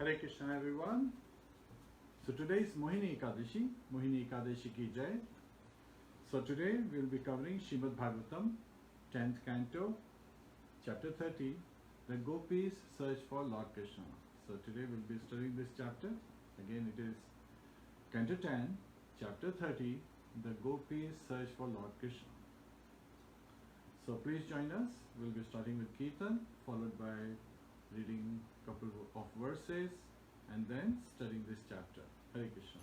Hare Krishna everyone. So today is Mohini Ekadashi ki Jai. So today we will be covering Śrīmad-Bhāgavatam, 10th canto, chapter 30, the Gopīs search for Lord Kṛṣṇa. So today we will be studying this chapter. Again it is canto 10, chapter 30, the Gopīs search for Lord Kṛṣṇa. So please join us. We will be starting with Kirtan, followed by reading a couple of verses and then studying this chapter. Hare Krishna.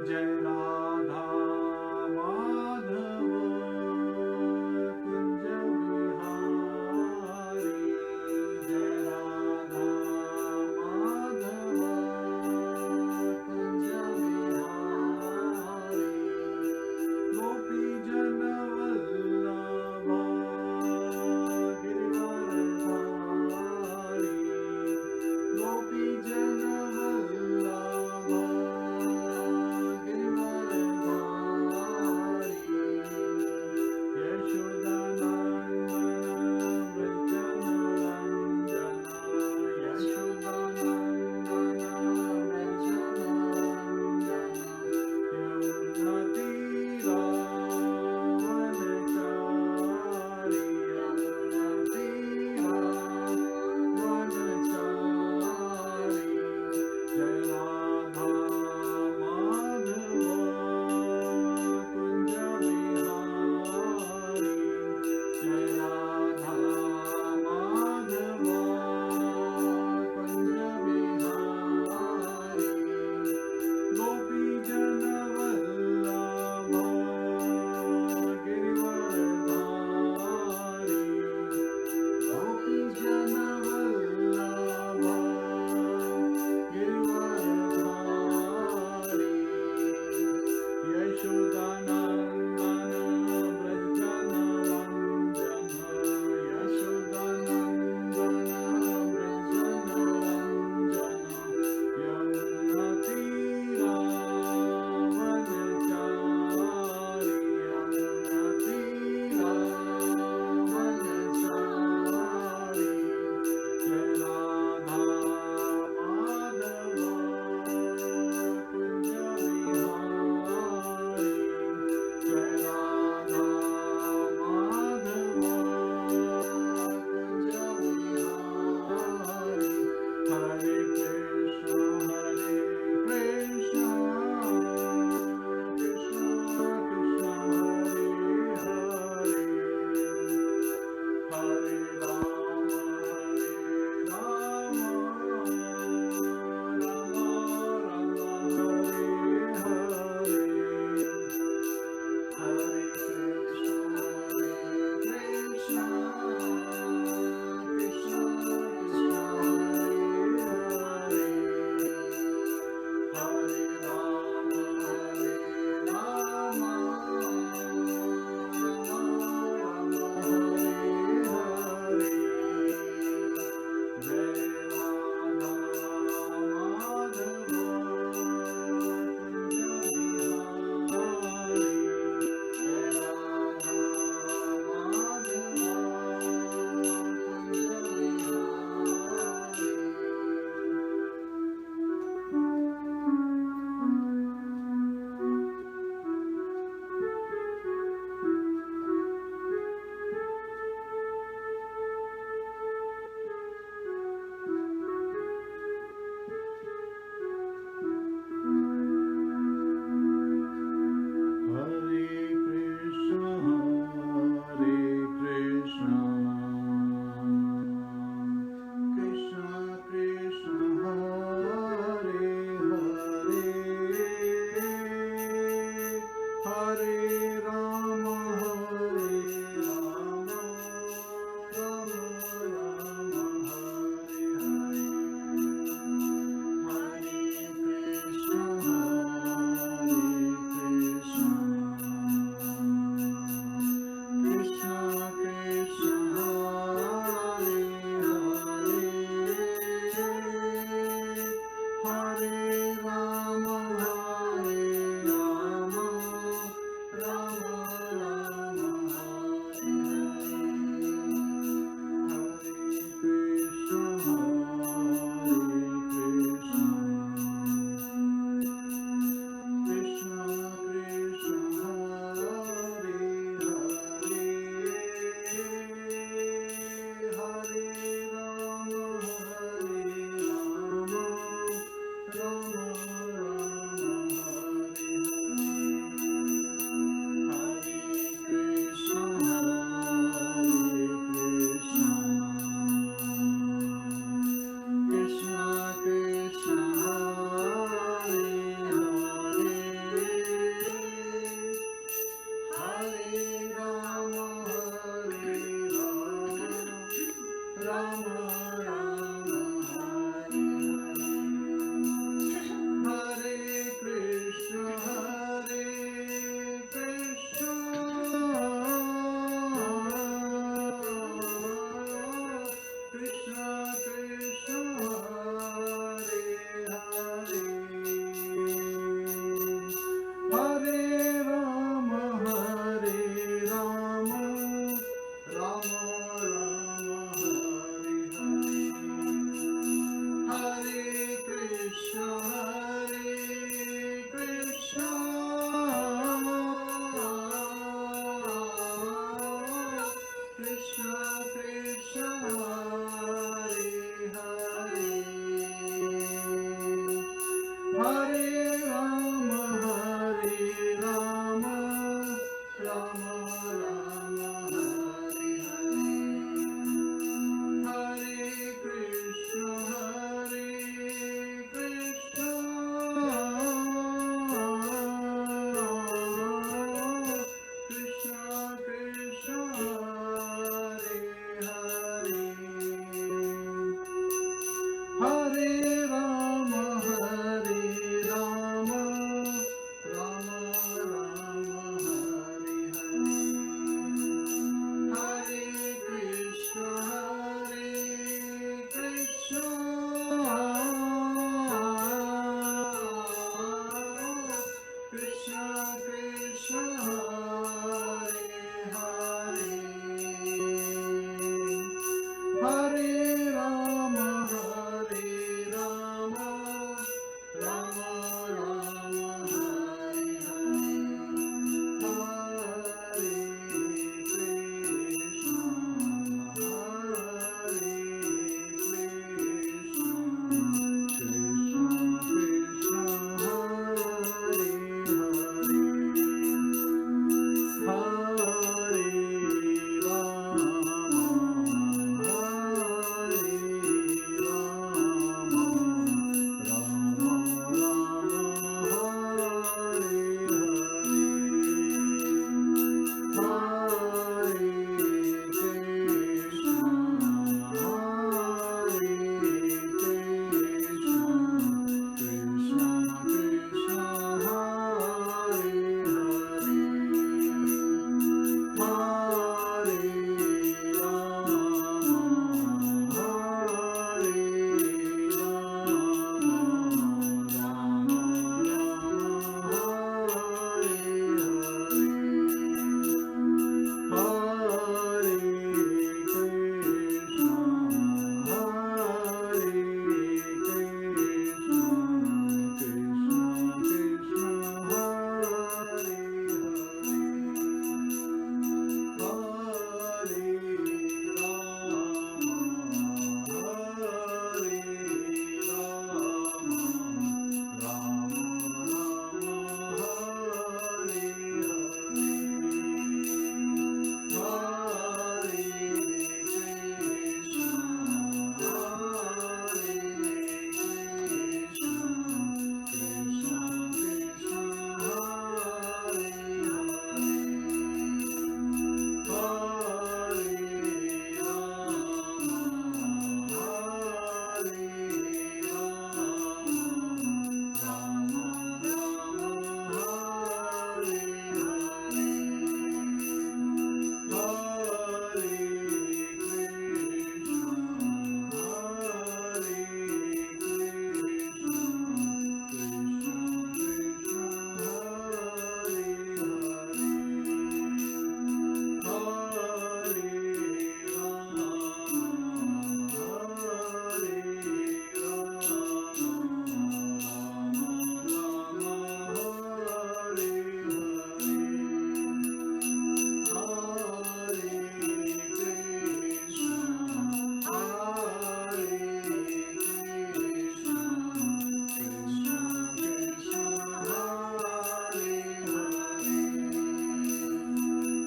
Jai Radha Madhava Kunja Vihari, Jai Radha Madhava Kunja Vihari, Gopi Jana Vallabha Girivaradhari, Gopi Jana Hare Rama, Rama Rama, Hare Hare, Hare Krishna, Hare Krishna, Krishna Krishna, Hare Hare,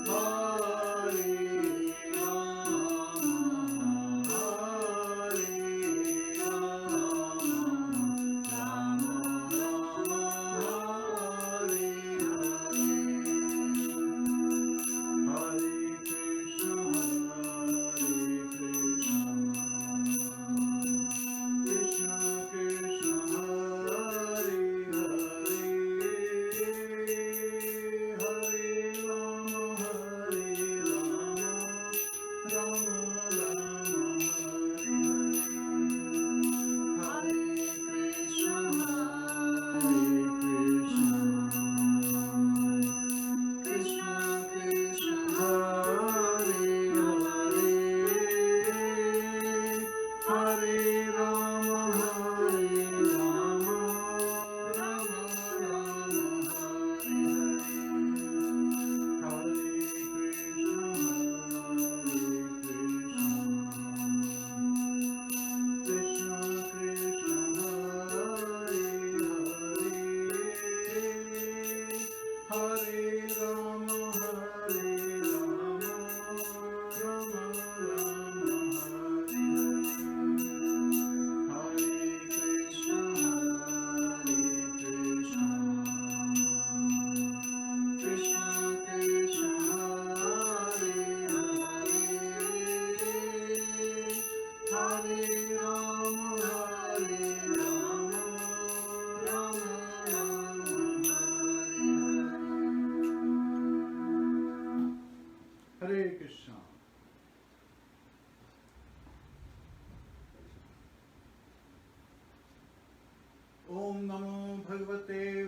Hare Rama, Rama Rama, Hare Hare, Hare Krishna, Hare Krishna, Krishna Krishna, Hare Hare, Hare Rama, Hare Rama, Rama Rama, Hare Hare, Hare Krishna, Hare Krishna, Krishna Krishna, Hare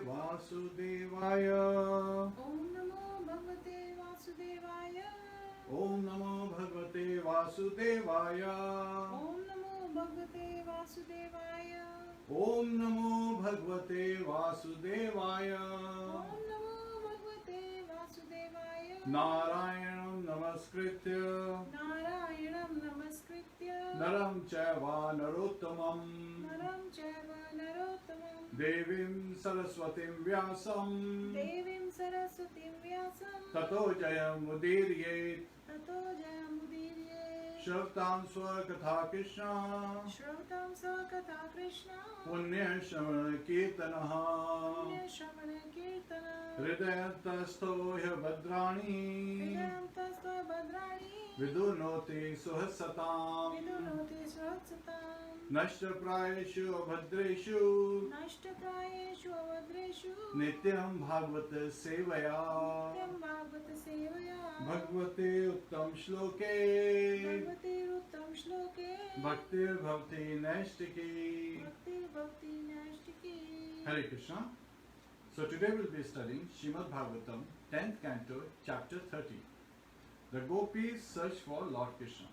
Vasudevaya. Om Namo Bhagavate Vasudevaya. Om Namo Bhagavate Vasudevaya. Vasudevaya. Om Namo Bhagavate Vasudevaya. Om Namo Bhagavate Vasudevaya. Om Namo Bhagavate Vasudevaya. Narayanam Namaskritya Narayanam Namaskritya. Naram Chaiva Narottamam Naram Chaiva Narottamam. Devim Saraswatim Vyasam Devim Saraswatim Vyasam. Tato Jayam Udiryet Tato Jayamudirye. Shravtam Swakatha Kṛṣṇa Shravtam Sakatha Kṛṣṇa. Punya Shravana Kirtanaha Punya Shravana Kirtana. Hridayantasto Bhadrani Hridayam Tastva Bhadrani. Vidunoti Suhasatam Vidunoti Svatsatam. Nashtaprayeshu Abhadreshu Nashtaprayeshu Avadreshu. Nityam Bhagavata Sevaya Nityam Bhagavata Sevaya. Bhagavate Uttam Shloke Bhagavate Uttam Shloke. Bhaktir Bhavati Naistiki. Bhakti Bhakti Nashtiki. Hare Krishna. So today we'll be studying Śrīmad-Bhāgavatam, 10th canto, chapter 30. The Gopīs search for Lord Krishna.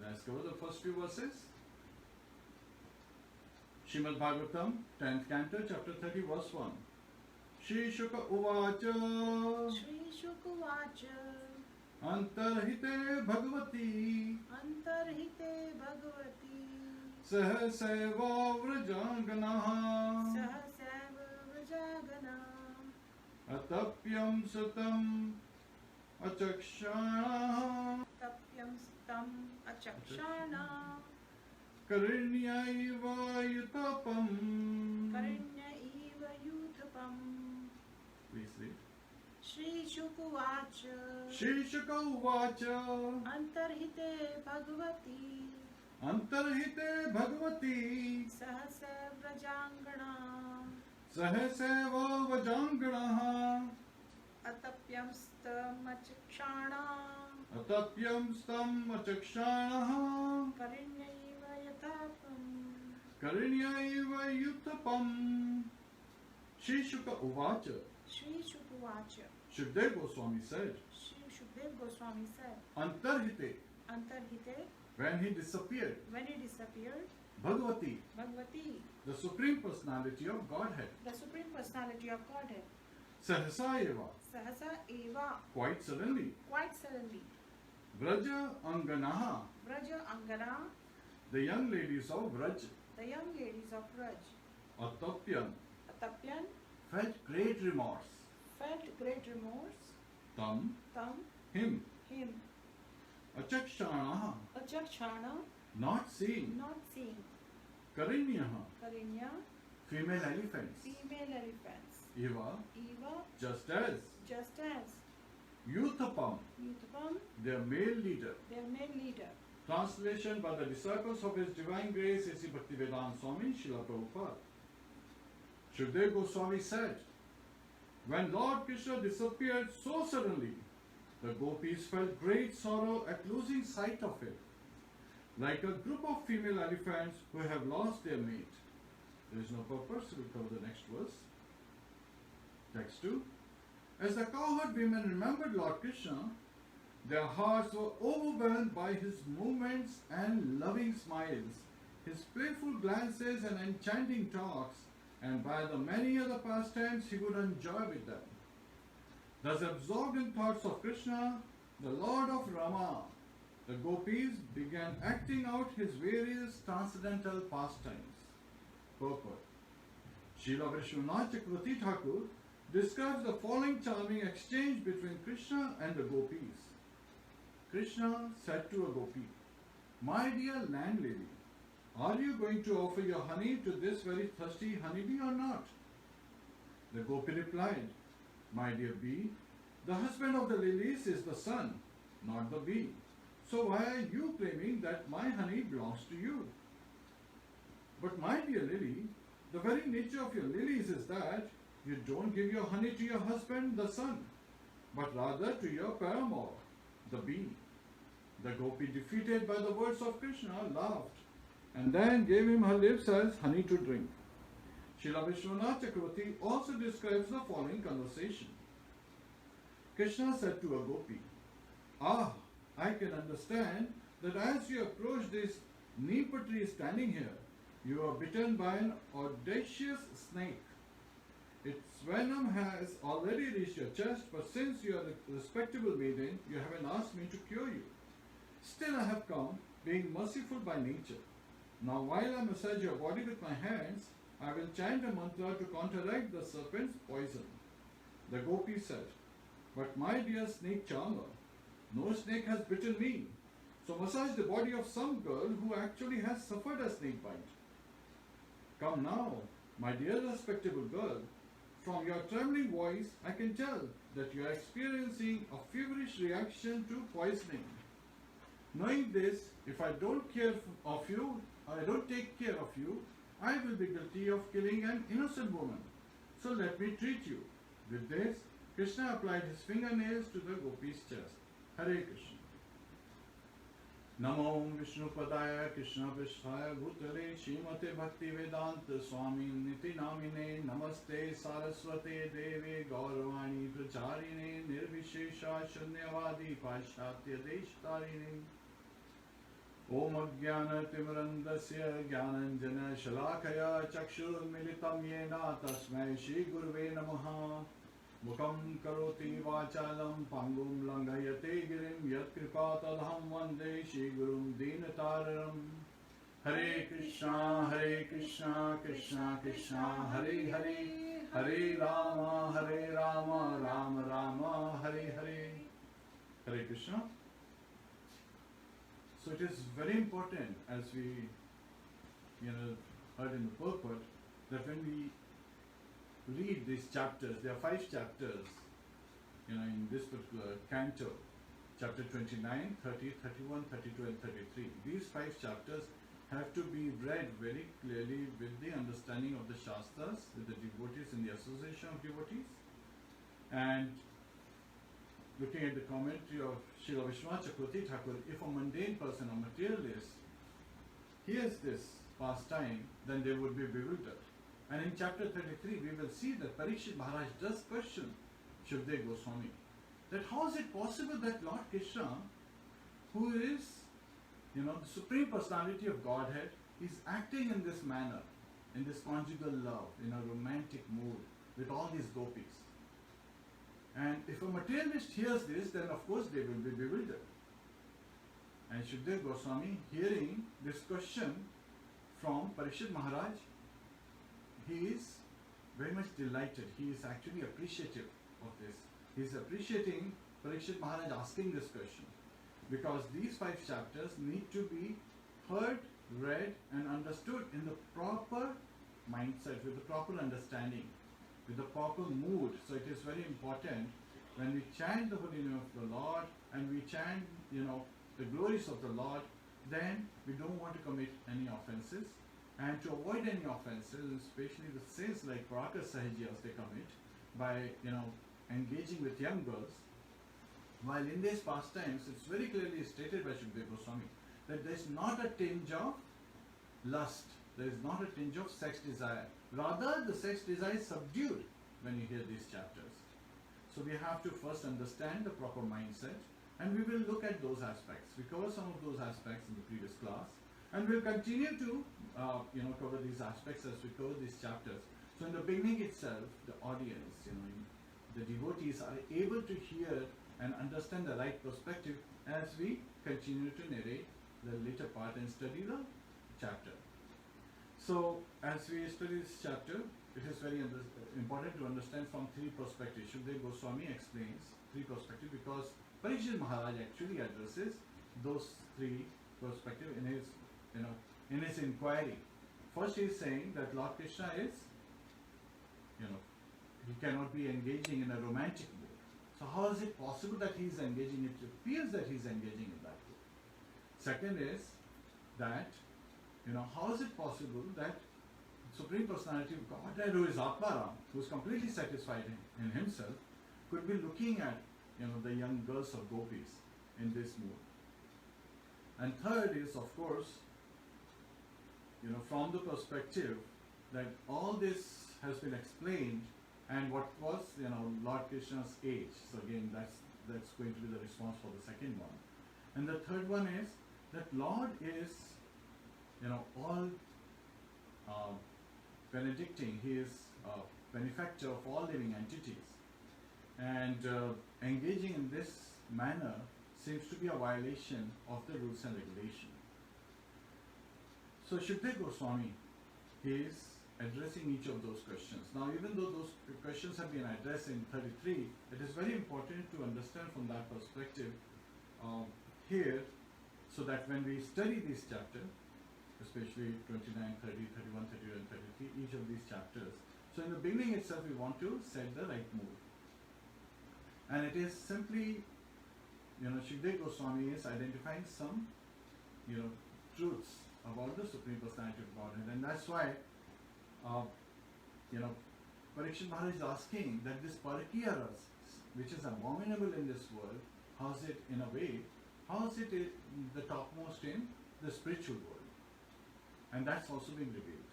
Let's cover the first few verses. Śrīmad-Bhāgavatam, 10th canto, chapter 30, verse 1. Shri Shuka Uvacha Shri Shukuvacha. Antarhite Bhagavati Antarhite Bhagavati. Sahaseva Vrajanganaha Sahasava Vrajagana. Atapyam Satam Achakshana Tapyam Stam Achakshana. Karinyaiva Yutapam. Karinya Eva Yuthapam. Please read. Shri Shukuvacha. Shri Shuka Uvacha Antarhite Bhagavati. Antarhite Bhagavati Sahasa Vrajangana. Sahaseva Vajanganaha Atapyam Stam Achakshana. Atapyam Stam Achakshanaha Karinya Eva Yathapam. Karinyaiva Yutapam. Shri Shuka Uvacha. Shri Shukuvacha. Shukdev Goswami said, Shri Shukdev Goswami said, Antarhite, Antarhite, when he disappeared, when he disappeared, Bhagavati, Bhagavati, the Supreme Personality of Godhead, the Supreme Personality of Godhead, Sahasayeva, Sahasa Eva, quite suddenly, quite suddenly, Vraja Anganaha, Vraja Angana, the young ladies of Vraj, the young ladies of Vraj, Atapyan, Atapyan, felt great remorse. felt great remorse, Tam, Tam, him, him, Achakshanaha, Achakshana, not seeing, not seeing, Karinyaha, Karinya, female elephants, female elephants, Eva, Eva, just just as, Yuthapam, Yuthapam, their male leader. their male leader. Translation by the disciples of His Divine Grace, A.C. Bhaktivedanta Swami, Srila Prabhupada. Shukdev Goswami said, when Lord Krishna disappeared so suddenly, the Gopis felt great sorrow at losing sight of him, like a group of female elephants who have lost their mate. There is no purpose, we will cover the next verse. Text 2. As the cowherd women remembered Lord Krishna, their hearts were overwhelmed by his movements and loving smiles, his playful glances and enchanting talks, and by the many other pastimes he would enjoy with them. Thus absorbed in thoughts of Krishna, the Lord of Rama, the Gopis began acting out his various transcendental pastimes. Purport. Srila Vishwanath Chakravarti Thakur describes the following charming exchange between Krishna and the Gopis. Krishna said to a Gopi, "My dear landlady, are you going to offer your honey to this very thirsty honeybee or not?" The Gopi replied, "My dear bee, the husband of the lilies is the sun, not the bee. So why are you claiming that my honey belongs to you?" "But my dear lily, the very nature of your lilies is that you don't give your honey to your husband, the sun, but rather to your paramour, the bee." The Gopi, defeated by the words of Krishna, laughed and then gave him her lips as honey to drink. Srila Vishwanath Chakravarti also describes the following conversation. Krishna said to a Gopi, "Ah, I can understand that as you approach this Nipa tree standing here, you are bitten by an audacious snake. Its venom has already reached your chest, but since you are a respectable maiden, you haven't asked me to cure you. Still I have come, being merciful by nature. Now while I massage your body with my hands, I will chant a mantra to counteract the serpent's poison. The Gopi said, but my dear snake charmer, no snake has bitten me. So massage the body of some girl who actually has suffered a snake bite. Come now, my dear respectable girl, from your trembling voice I can tell that you are experiencing a feverish reaction to poisoning. Knowing this, if I don't take care of you, I will be guilty of killing an innocent woman. So let me treat you. With this, Kṛṣṇa applied his fingernails to the Gopi's chest. Hare Krishna. Namo Vishnupadaya Krishna Vishtaya Bhutale Śrīmate Bhaktivedanta Swami Niti Namine Namaste Saraswate Deve Gauravani Pracharine Nirvishesha Shunyavadi Paśhatya Deshtarine Om Ajnana Timirandasya Jnananjana Shalakaya Chakshur Militam Yena Tasmai Shri Gurve Namaha Mukam Karoti Vachalam Pangum Langayate Girim Yat Kripa Tadham Vande Shri Gurum Dinataram Hare Krishna Krishna Krishna Hare Hare Hare Rama Rama Rama Hare Hare Hare Krishna. So it is very important, as we heard in the purport, that when we read these chapters, there are 5 chapters in this particular canto, chapter 29, 30, 31, 32 and 33. These 5 chapters have to be read very clearly with the understanding of the Shastras, with the devotees in the association of devotees, and looking at the commentary of Srila Vishwanath Chakravarti Thakur, if a mundane person or materialist hears this pastime, then they would be bewildered. And in chapter 33, we will see that Parikshit Maharaj does question Shukdev Goswami, that how is it possible that Lord Kṛṣṇa, who is the Supreme Personality of Godhead, is acting in this manner, in this conjugal love, in a romantic mood, with all these gopis. And if a materialist hears this, then of course they will be bewildered. And Shukdev Goswami, hearing this question from Parikshit Maharaj, he is very much delighted. He is actually appreciative of this. He is appreciating Parikshit Maharaj asking this question, because these 5 chapters need to be heard, read and understood in the proper mindset, with the proper understanding, with the proper mood. So it is very important when we chant the holy name of the Lord and we chant the glories of the Lord, then we don't want to commit any offenses. And to avoid any offenses, especially the sins like Prākar Sahajiyas they commit by engaging with young girls, while in these pastimes it's very clearly stated by Shukdev Goswami that there is not a tinge of lust, there is not a tinge of sex desire. Rather, the sex desire is subdued when you hear these chapters. So we have to first understand the proper mindset, and we will look at those aspects. We covered some of those aspects in the previous class, and we'll continue to cover these aspects as we cover these chapters. So in the beginning itself, the audience, the devotees are able to hear and understand the right perspective as we continue to narrate the later part and study the chapter. So as we study this chapter, it is very important to understand from 3 perspectives. Shukdev Goswami explains 3 perspectives because Parikshit Maharaj actually addresses those 3 perspectives in his in his inquiry. First he is saying that Lord Kṛṣṇa is, he cannot be engaging in a romantic mood. So how is it possible that he is engaging? It appears that he is engaging in that mood. Second is that, how is it possible that Supreme Personality of Godhead, who is Atmaram, who is completely satisfied in himself, could be looking at, the young girls of Gopis in this mood. And third is, of course, from the perspective that all this has been explained and what was, Lord Kṛṣṇa's age. So again, that's going to be the response for the second one. And the third one is that Lord is, all benedicting. He is benefactor of all living entities. And engaging in this manner seems to be a violation of the rules and regulations. So Śrīmad Goswami is addressing each of those questions. Now, even though those questions have been addressed in 33, it is very important to understand from that perspective here, so that when we study this chapter, especially 29, 30, 31, 32 and 33, each of these chapters, so in the beginning itself we want to set the right mood. And it is simply, Śrīmad Goswami is identifying some, truths about the Supreme Personality of Godhead. And that's why, Parikshit Maharaj is asking that this Parakiya Ras, which is abominable in this world, how is it in a way, how is it the topmost in the spiritual world? And that's also been revealed.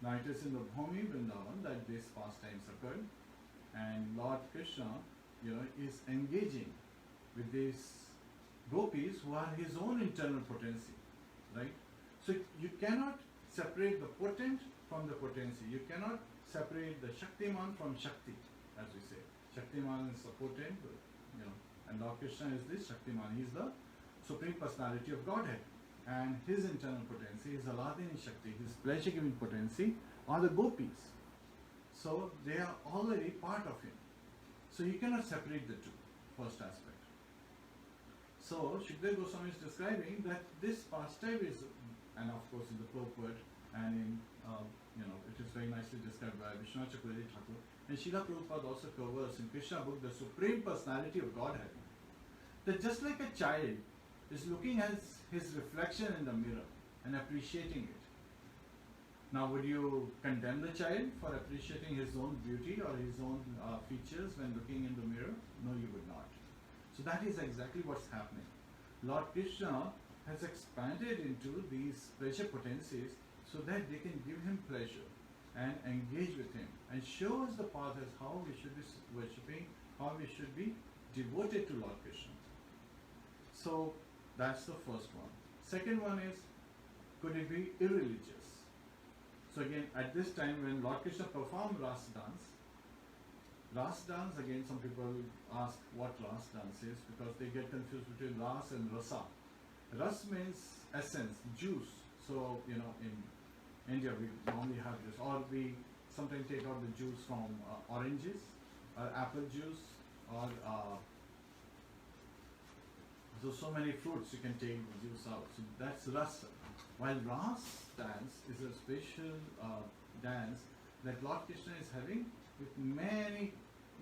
Now it is in the Bhumi Vrindavan that these pastimes occurred, and Lord Kṛṣṇa, is engaging with these gopis who are his own internal potency, right? So you cannot separate the potent from the potency. You cannot separate the Shaktiman from Shakti, as we say. Shaktiman is the potent, and Lord Kṛṣṇa is this Shaktiman. He is the Supreme Personality of Godhead. And his internal potency, his Aladini Shakti, his pleasure-giving potency are the gopis. So they are already part of him. So you cannot separate the two, first aspect. So Śrīmad Goswami is describing that this pastime is, and of course in the purport and in, it is very nicely described by Vishwanath Chakravarti Thakur. And Srila Prabhupada also covers in Kṛṣṇa book the Supreme Personality of Godhead. That just like a child is looking at his reflection in the mirror and appreciating it. Now, would you condemn the child for appreciating his own beauty or his own features when looking in the mirror? No, you would not. So that is exactly what's happening. Lord Kṛṣṇa has expanded into these pleasure potencies so that they can give him pleasure and engage with him and show us the path as how we should be worshipping, how we should be devoted to Lord Kṛṣṇa. So that's the first one. Second one is, could it be irreligious? So again, at this time when Lord Kṛṣṇa performed Ras dance, again some people ask what Ras dance is because they get confused between Ras and Rasa. Ras means essence, juice. So, in India we normally have this, or we sometimes take out the juice from oranges, or apple juice, or so many fruits you can take the juice out. So that's rasa. While Ras dance is a special dance that Lord Kṛṣṇa is having with many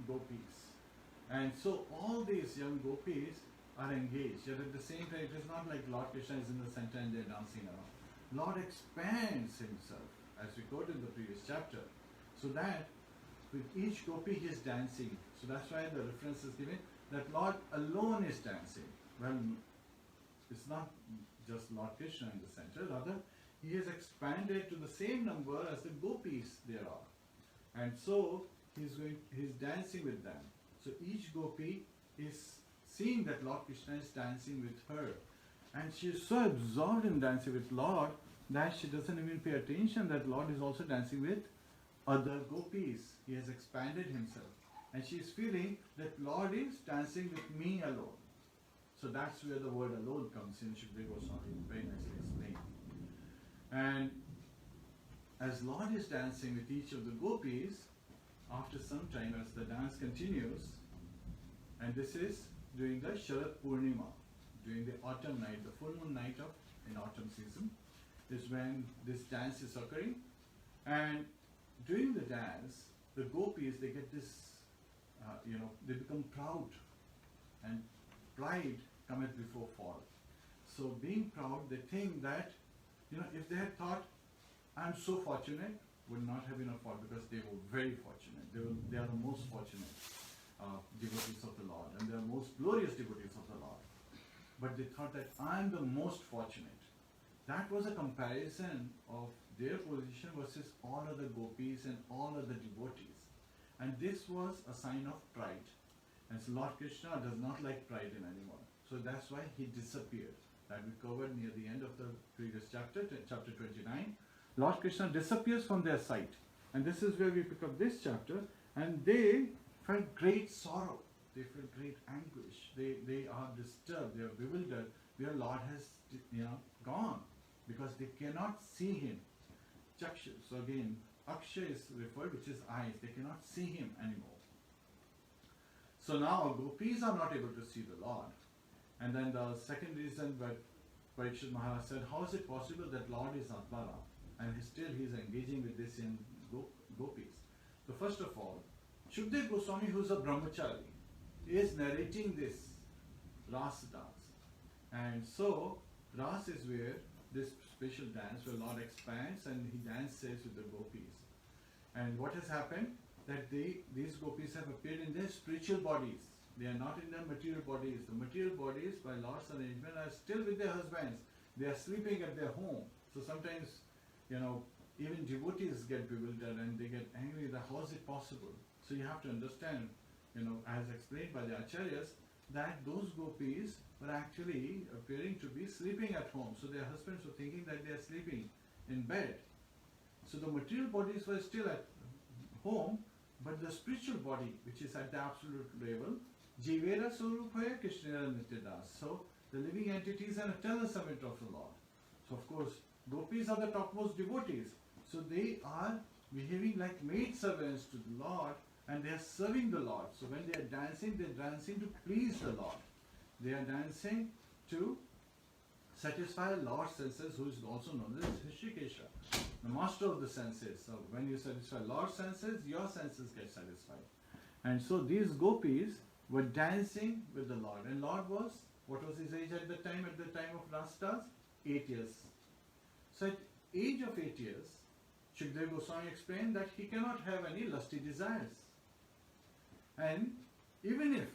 gopis. And so all these young gopis are engaged. Yet at the same time, it is not like Lord Kṛṣṇa is in the center and they're dancing around. Lord expands himself, as we quoted in the previous chapter, so that with each gopi he is dancing. So that's why the reference is given that Lord alone is dancing. Well, it's not just Lord Kṛṣṇa in the center, rather he has expanded to the same number as the gopis there are. And so he's dancing with them. So each gopi is seeing that Lord Kṛṣṇa is dancing with her. And she is so absorbed in dancing with Lord that she doesn't even pay attention that Lord is also dancing with other gopis. He has expanded himself. And she is feeling that Lord is dancing with me alone. So that's where the word alone comes in. Śrīmad Goswami very nicely explained. And as Lord is dancing with each of the gopis, after some time as the dance continues, and this is during the Sharad Purnima, during the autumn night, the full moon night in autumn season, is when this dance is occurring. And during the dance, the gopis, they get this, they become proud, and pride cometh before fall. So being proud, they think that, if they had thought, I'm so fortunate, would not have been a fault because they were very fortunate. They are the most fortunate devotees of the Lord, and they are most glorious devotees of the Lord. But they thought that I'm the most fortunate. That was a comparison of their position versus all other gopis and all other devotees. And this was a sign of pride. And so Lord Kṛṣṇa does not like pride in anyone. So So that's why he disappeared. That we covered near the end of the previous chapter, chapter 29. Lord Krishna disappears from their sight. And this is where we pick up this chapter. And they felt great sorrow. They felt great anguish. They are disturbed. They are bewildered. Their Lord has, gone. Because they cannot see him. Chakshu. So again, Aksha is referred, which is eyes. They cannot see him anymore. So now Gopis are not able to see the Lord. And then the second reason that Parikshit Maharaj said, how is it possible that Lord is Atmara? And still he is engaging with this in Gopis. So first of all, Shukdev Goswami, who is a brahmachari, is narrating this Ras dance. And so, Ras is where this special dance where Lord expands and he dances with the Gopis. And what has happened? That these Gopis have appeared in their spiritual bodies. They are not in their material bodies. The material bodies, by Lord's arrangement, are still with their husbands. They are sleeping at their home. So sometimes, even devotees get bewildered and they get angry that how is it possible? So you have to understand, as explained by the Acharyas, that those Gopis were actually appearing to be sleeping at home. So their husbands were thinking that they are sleeping in bed. So the material bodies were still at home, but the spiritual body, which is at the absolute level, Jivera Swarupaya Krishnera Nityadas. So the living entities are eternal servant of the Lord. So of course, Gopis are the topmost devotees. So they are behaving like maid servants to the Lord, and they are serving the Lord. So when they are dancing to please the Lord. They are dancing to satisfy Lord's senses, who is also known as Hrishikesha, the master of the senses. So when you satisfy Lord's senses, your senses get satisfied. And so these Gopis were dancing with the Lord. And Lord was, what was his age at the time of Rastas? 8 years. So at age of 8 years, Shukdev Goswami explained that he cannot have any lusty desires. And even if,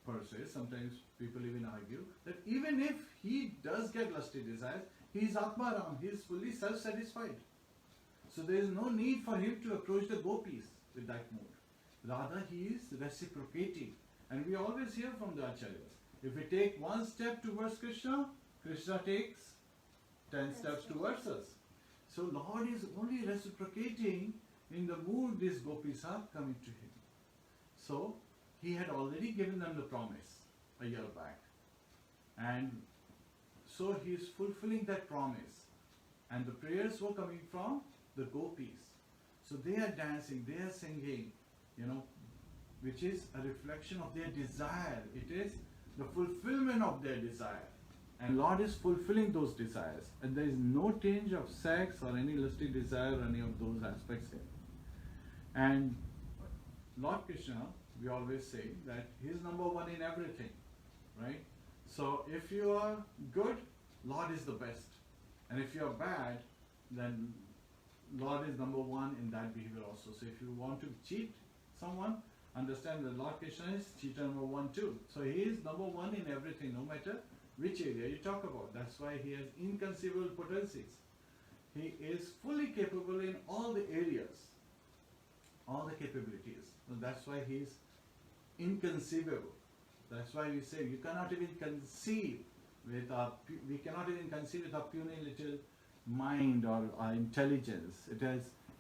per se, sometimes people even argue, that even if he does get lusty desires, he is Atmaram, he is fully self-satisfied. So there is no need for him to approach the Gopis with that mood. Rather, he is reciprocating. And we always hear from the Acharyas, if we take one step towards Krishna, Krishna takes 10 steps towards us. So Lord is only reciprocating in the mood these Gopis are coming to him. So he had already given them the promise a year back. And so he is fulfilling that promise. And the prayers were coming from the Gopis. So they are dancing, they are singing, which is a reflection of their desire. It is the fulfillment of their desire. And Lord is fulfilling those desires. And there is no change of sex or any lusty desire or any of those aspects here. And Lord Krishna, we always say that he is number one in everything, right? So if you are good, Lord is the best. And if you are bad, then Lord is number one in that behavior also. So if you want to cheat someone, understand that Lord Krishna is cheater number one too. So he is number one in everything, no matter which area you talk about. That's why he has inconceivable potencies. He is fully capable in all the areas, all the capabilities. So that's why he is inconceivable. That's why we say you cannot even conceive with our, we cannot even conceive with our puny little mind or our intelligence.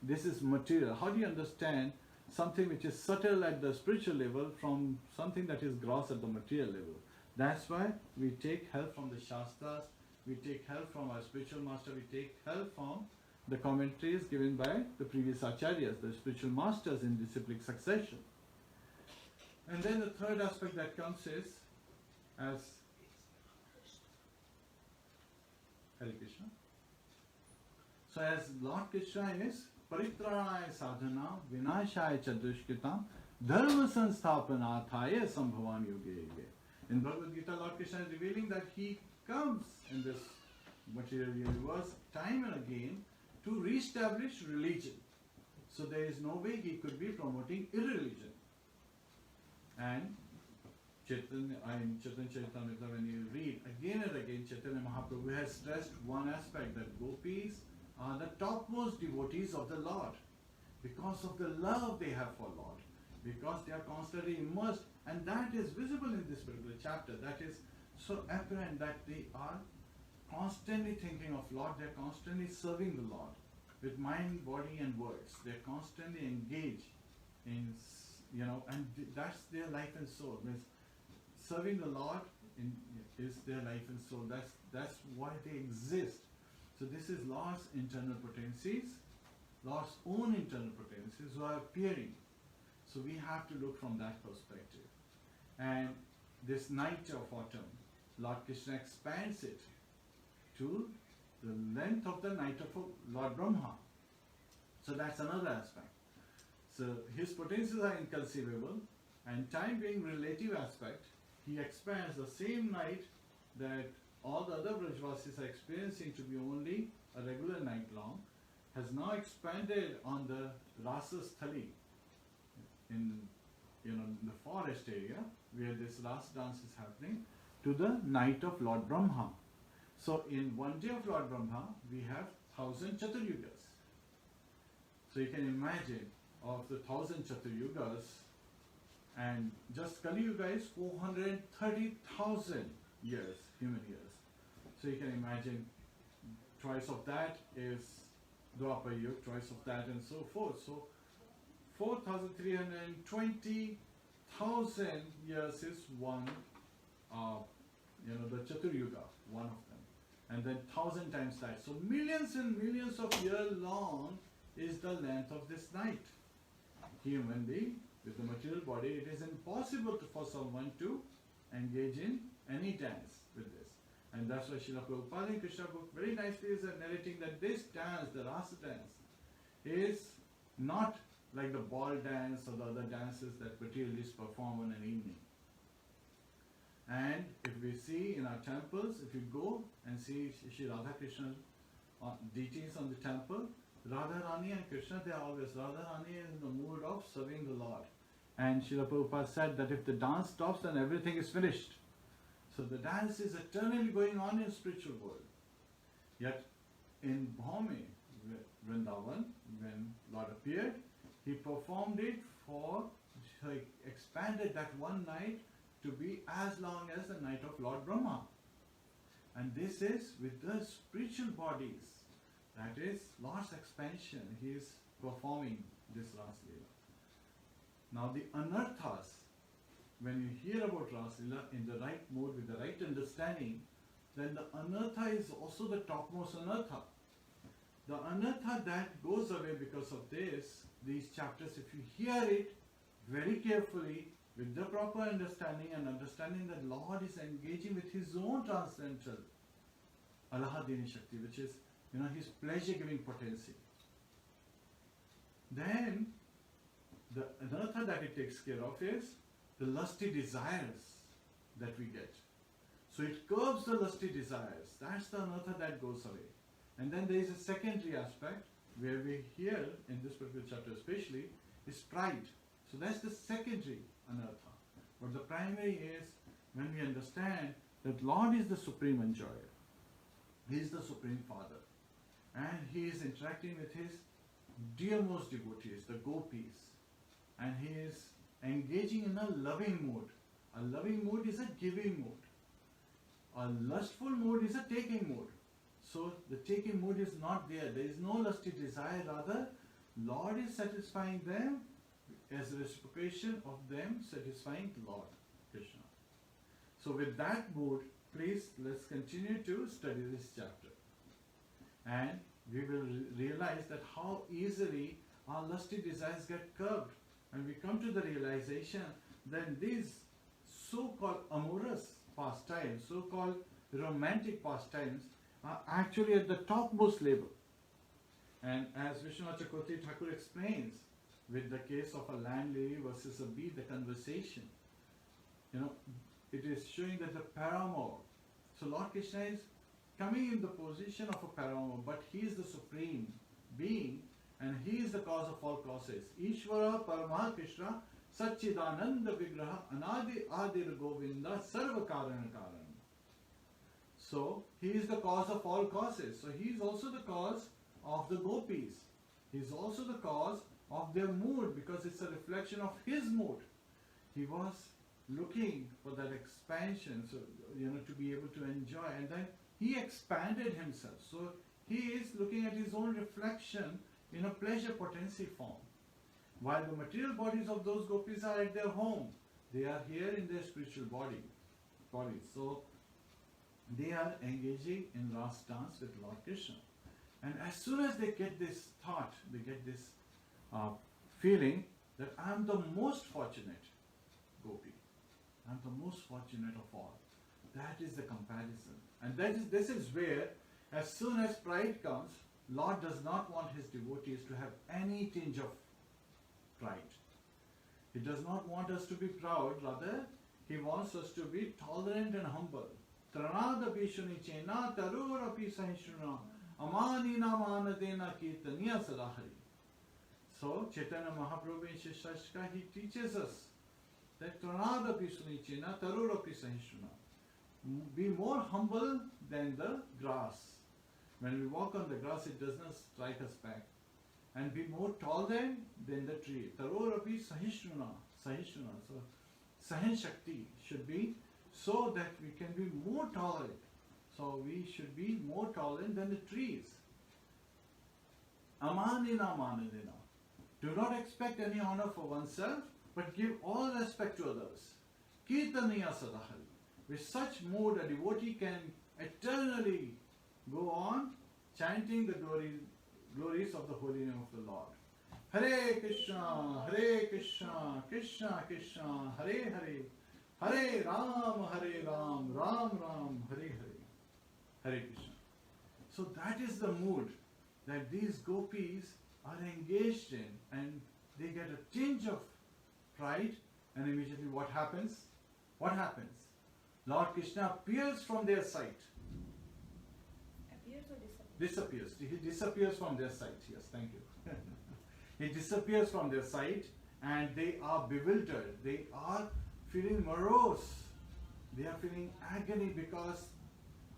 This is material. How do you understand something which is subtle at the spiritual level from something that is gross at the material level? That's why we take help from the Shastras, we take help from our spiritual master, we take help from the commentaries given by the previous acharyas, the spiritual masters in disciplic succession. And then the third aspect that comes is as Hare Krishna. So as Lord Krishna is Paritranaya sadhana vinashaya chadushkitam dharma sansthapanāthaya sambhavam yoge yoge. In Bhagavad Gita, Lord Krishna is revealing that he comes in this material universe time and again to re-establish religion. So there is no way he could be promoting irreligion. And Chaitanya Charitamrita, when you read again and again, Chaitanya Mahaprabhu has stressed one aspect, that Gopis are the topmost devotees of the Lord because of the love they have for Lord, because they are constantly immersed And that is visible in this particular chapter. That is so apparent that they are constantly thinking of Lord, they're constantly serving the Lord with mind, body and words. They're constantly engaged in, and that's their life and soul. Means serving the Lord is their life and soul. That's why they exist. So this is Lord's internal potencies, Lord's own internal potencies who are appearing. So we have to look from that perspective. And this night of autumn, Lord Kṛṣṇa expands it to the length of the night of Lord Brahma. So that's another aspect. So his potencies are inconceivable, and time being relative aspect, he expands the same night that all the other Brajvasis are experiencing to be only a regular night long, has now expanded on the Rasa Sthali in the forest area where this Rasa dance is happening, to the night of Lord Brahma. So in one day of Lord Brahma, we have 1,000 Chaturyugas. So you can imagine of the 1,000 Chaturyugas, and just Kali Yuga is 430,000 years, human years. So you can imagine twice of that is Dwapar Yuga, twice of that and so forth. So 4,320,000 years is one, the Chaturyuga, one of them. And then 1,000 times that. So millions and millions of years long is the length of this night. Humanly, with the material body, it is impossible for someone to engage in any dance with this. And that's why Srila Prabhupada in Kṛṣṇa book very nicely is narrating that this dance, the Rasa dance, is not like the ball dance or the other dances that materialists perform on an evening. And if we see in our temples, if you go and see Shri Radha Krishna deities on the temple, Radharani and Krishna, they are always, Radharani is in the mood of serving the Lord. And Srila Prabhupada said that if the dance stops, then everything is finished. So the dance is eternally going on in spiritual world. Yet in Bhumi, Vrindavan, when Lord appeared, he performed it he expanded that one night to be as long as the night of Lord Brahma. And this is with the spiritual bodies. That is Lord's expansion. He is performing this Ras Leela. Now the anarthas, when you hear about Ras Leela in the right mode, with the right understanding, then the anartha is also the topmost anartha. The anartha that goes away because of these chapters, if you hear it very carefully, with the proper understanding and understanding that Lord is engaging with His own transcendental Alahadini Shakti, which is His pleasure-giving potency. Then the anartha that it takes care of is the lusty desires that we get. So it curbs the lusty desires. That's the anartha that goes away. And then there is a secondary aspect where we hear in this particular chapter especially is pride. So that's the secondary anartha. But the primary is when we understand that Lord is the supreme enjoyer. He is the supreme Father. And He is interacting with His dearmost devotees, the Gopīs. And He is engaging in a loving mood. A loving mood is a giving mood. A lustful mood is a taking mood. So the taking mood is not there. There is no lusty desire. Rather, Lord is satisfying them as a reciprocation of them satisfying Lord Krishna. So with that mood, please let's continue to study this chapter. And we will realize that how easily our lusty desires get curbed. And we come to the realization that these so-called amorous pastimes, so-called romantic pastimes, are actually at the topmost level. And as Vishwanath Chakravarti Thakur explains, with the case of a land lily versus a bee, the conversation, it is showing that the paramour. So Lord Krishna is coming in the position of a paramour, but He is the supreme being, and He is the cause of all causes. Ishvara Parama Krishna Satchidananda Vigraha Anadi Adir Govinda Sarva Karana Karana. So He is the cause of all causes. So He is also the cause of the Gopīs. He is also the cause of their mood, because it's a reflection of His mood. He was looking for that expansion, so to be able to enjoy, and then he expanded himself. So he is looking at his own reflection in a pleasure potency form. While the material bodies of those gopis are at their home, they are here in their spiritual bodies. So they are engaging in Ras dance with Lord Krishna. And as soon as they get this thought, they get this feeling that I am the most fortunate gopi. I am the most fortunate of all. That is the comparison. And this is where, as soon as pride comes, Lord does not want his devotees to have any tinge of pride. He does not want us to be proud, rather he wants us to be tolerant and humble. Tranada bishuni chena tarurapi sahishruna amanina manadena kirtaniya sadahari. So Chaitanya Mahaprabhu in Shishashka, he teaches us that Tranada bishuni chena tarurapi sahishruna. Be more humble than the grass. When we walk on the grass, it does not strike us back. And be more tolerant than the tree. Tarorapi sahishruna. Sahishruna. So Sahin Shakti should be so that we can be more tolerant. So we should be more tolerant than the trees. Amanina manadina. Do not expect any honor for oneself, but give all respect to others. Kirtaniya sadahari. With such mood, a devotee can eternally go on chanting the glories of the holy name of the Lord. Hare Krishna, Krishna Krishna, Hare Hare, Hare Ram, Ram Ram, Hare Hare, Hare Krishna. So that is the mood that these gopis are engaged in, and they get a tinge of pride, and immediately what happens? What happens? Lord Krishna appears from their sight. Appears or disappears? Disappears. He disappears from their sight. Yes, thank you. He disappears from their sight, and they are bewildered. They are feeling morose. They are feeling agony because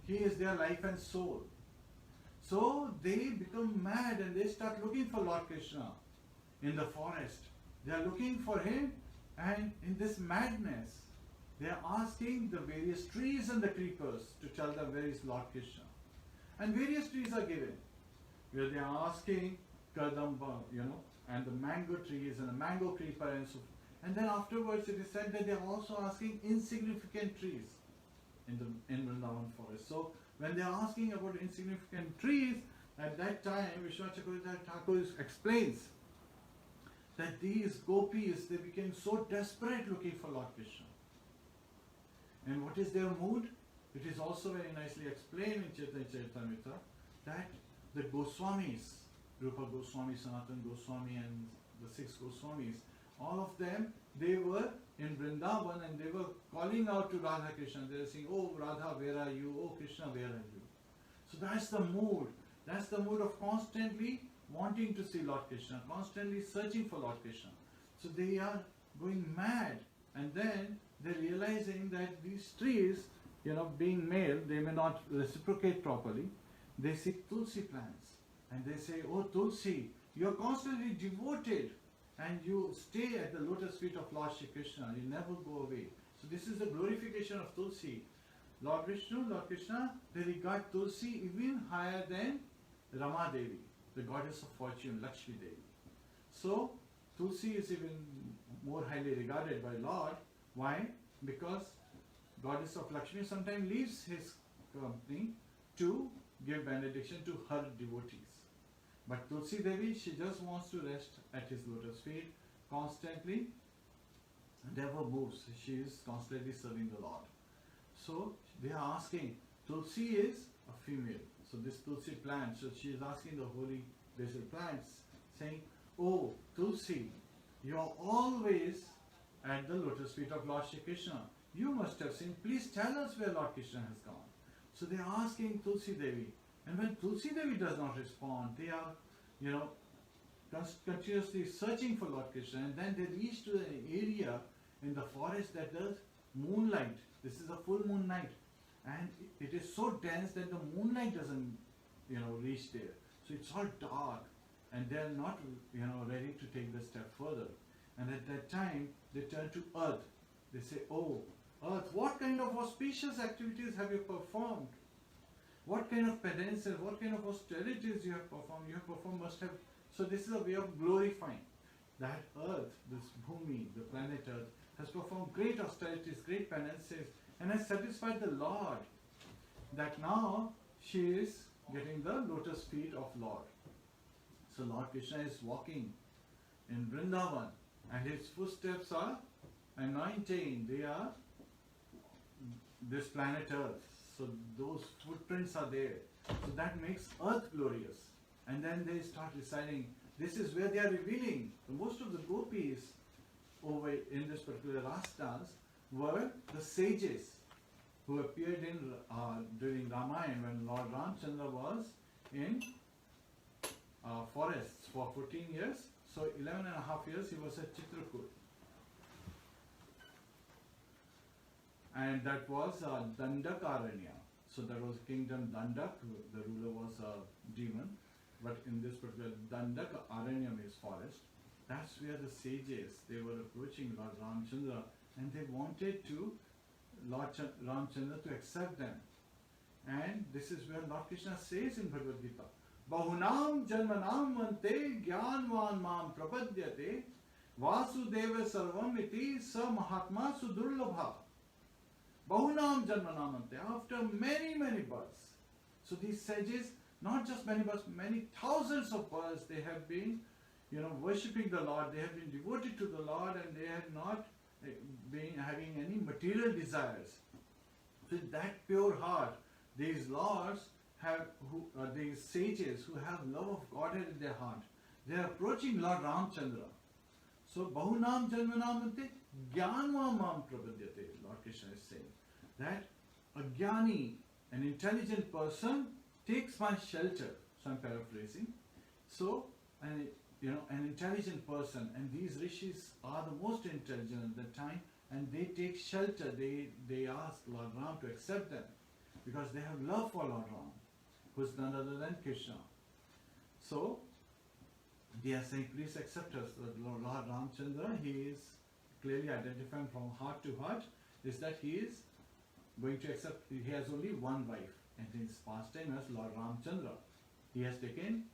he is their life and soul. So they become mad and they start looking for Lord Krishna in the forest. They are looking for him, and in this madness, they are asking the various trees and the creepers to tell them where is Lord Krishna. And various trees are given, where they are asking Kadamba, and the mango trees and the mango creeper and so. And then afterwards it is said that they are also asking insignificant trees in Vrindavan forest. So when they are asking about insignificant trees, at that time Vishwanath Chakravarti Thakur explains that these gopis, they became so desperate looking for Lord Krishna. And what is their mood? It is also very nicely explained in Chaitanya Charitamrita that the Goswamis, Rupa Goswami, Sanatana Goswami and the 6 Goswamis, all of them, they were in Vrindavan and they were calling out to Radha Krishna. They were saying, oh Radha, where are you? Oh Krishna, where are you? So that's the mood. That's the mood of constantly wanting to see Lord Krishna, constantly searching for Lord Krishna. So they are going mad, and then they're realizing that these trees, being male, they may not reciprocate properly. They seek Tulsi plants, and they say, oh Tulsi, you're constantly devoted, and you stay at the lotus feet of Lord Shri Krishna, you never go away. So this is the glorification of Tulsi. Lord Vishnu, Lord Krishna, they regard Tulsi even higher than Rama Devi, the goddess of fortune, Lakshmi Devi. So Tulsi is even more highly regarded by Lord. Why? Because goddess of Lakshmi sometimes leaves his company to give benediction to her devotees. But Tulsi Devi, she just wants to rest at his lotus feet constantly, never moves. She is constantly serving the Lord. So they are asking, Tulsi is a female. So this Tulsi plant, so she is asking the holy basil plants, saying, oh Tulsi, you are always at the lotus feet of Lord Shri Krishna. You must have seen, please tell us where Lord Krishna has gone. So they are asking Tulsi Devi. And when Tulsi Devi does not respond, they are, continuously searching for Lord Krishna. And then they reach to an area in the forest that does moonlight. This is a full moon night. And it is so dense that the moonlight doesn't, reach there. So it's all dark. And they are not, ready to take the step further. And at that time, they turn to earth. They say, oh, earth, what kind of auspicious activities have you performed? What kind of penances, what kind of austerities you have performed? You have performed must have. So this is a way of glorifying that earth, this Bhumi, the planet earth, has performed great austerities, great penances, and has satisfied the Lord. That now she is getting the lotus feet of Lord. So Lord Krishna is walking in Vrindavan, and his footsteps are anointing. They are this planet earth. So those footprints are there. So that makes earth glorious. And then they start reciting. This is where they are revealing. Most of the gopis over in this particular rastas were the sages who appeared in during Ramayana when Lord Ramchandra was in forests for 14 years. So 11 and a half years he was at Chitrakoot. And that was Dandakaranya. So there was kingdom Dandak, the ruler was a demon. But in this particular Dandakaranya is forest. That's where the sages, they were approaching Lord Ramchandra and they wanted to Lord Ramchandra to accept them. And this is where Lord Krishna says in Bhagavad Gita, Bahunam janmanam vante jnanvan mam prapadyate vasudeva sarvam iti sa mahatma sudurlabha. Bahunam janmanam vante, after many, many births. So these sages, not just many births, many thousands of births, they have been, worshipping the Lord, they have been devoted to the Lord, and they have not been having any material desires. With that pure heart, these lords have, these sages who have love of Godhead in their heart, they are approaching Lord Ramchandra. So, Bahunam Janmanamante Jnanva Mam Prapadyate, Lord Krishna is saying that a jnani, an intelligent person, takes my shelter. So I'm paraphrasing. So, an intelligent person, and these rishis are the most intelligent at that time, and they take shelter. They ask Lord Ram to accept them because they have love for Lord Ram, who is none other than Krishna. So they are saying, please accept us. Lord Ramchandra, he is clearly identifying from heart to heart, is that he is going to accept, he has only one wife, and his pastime as Lord Ramchandra. He has taken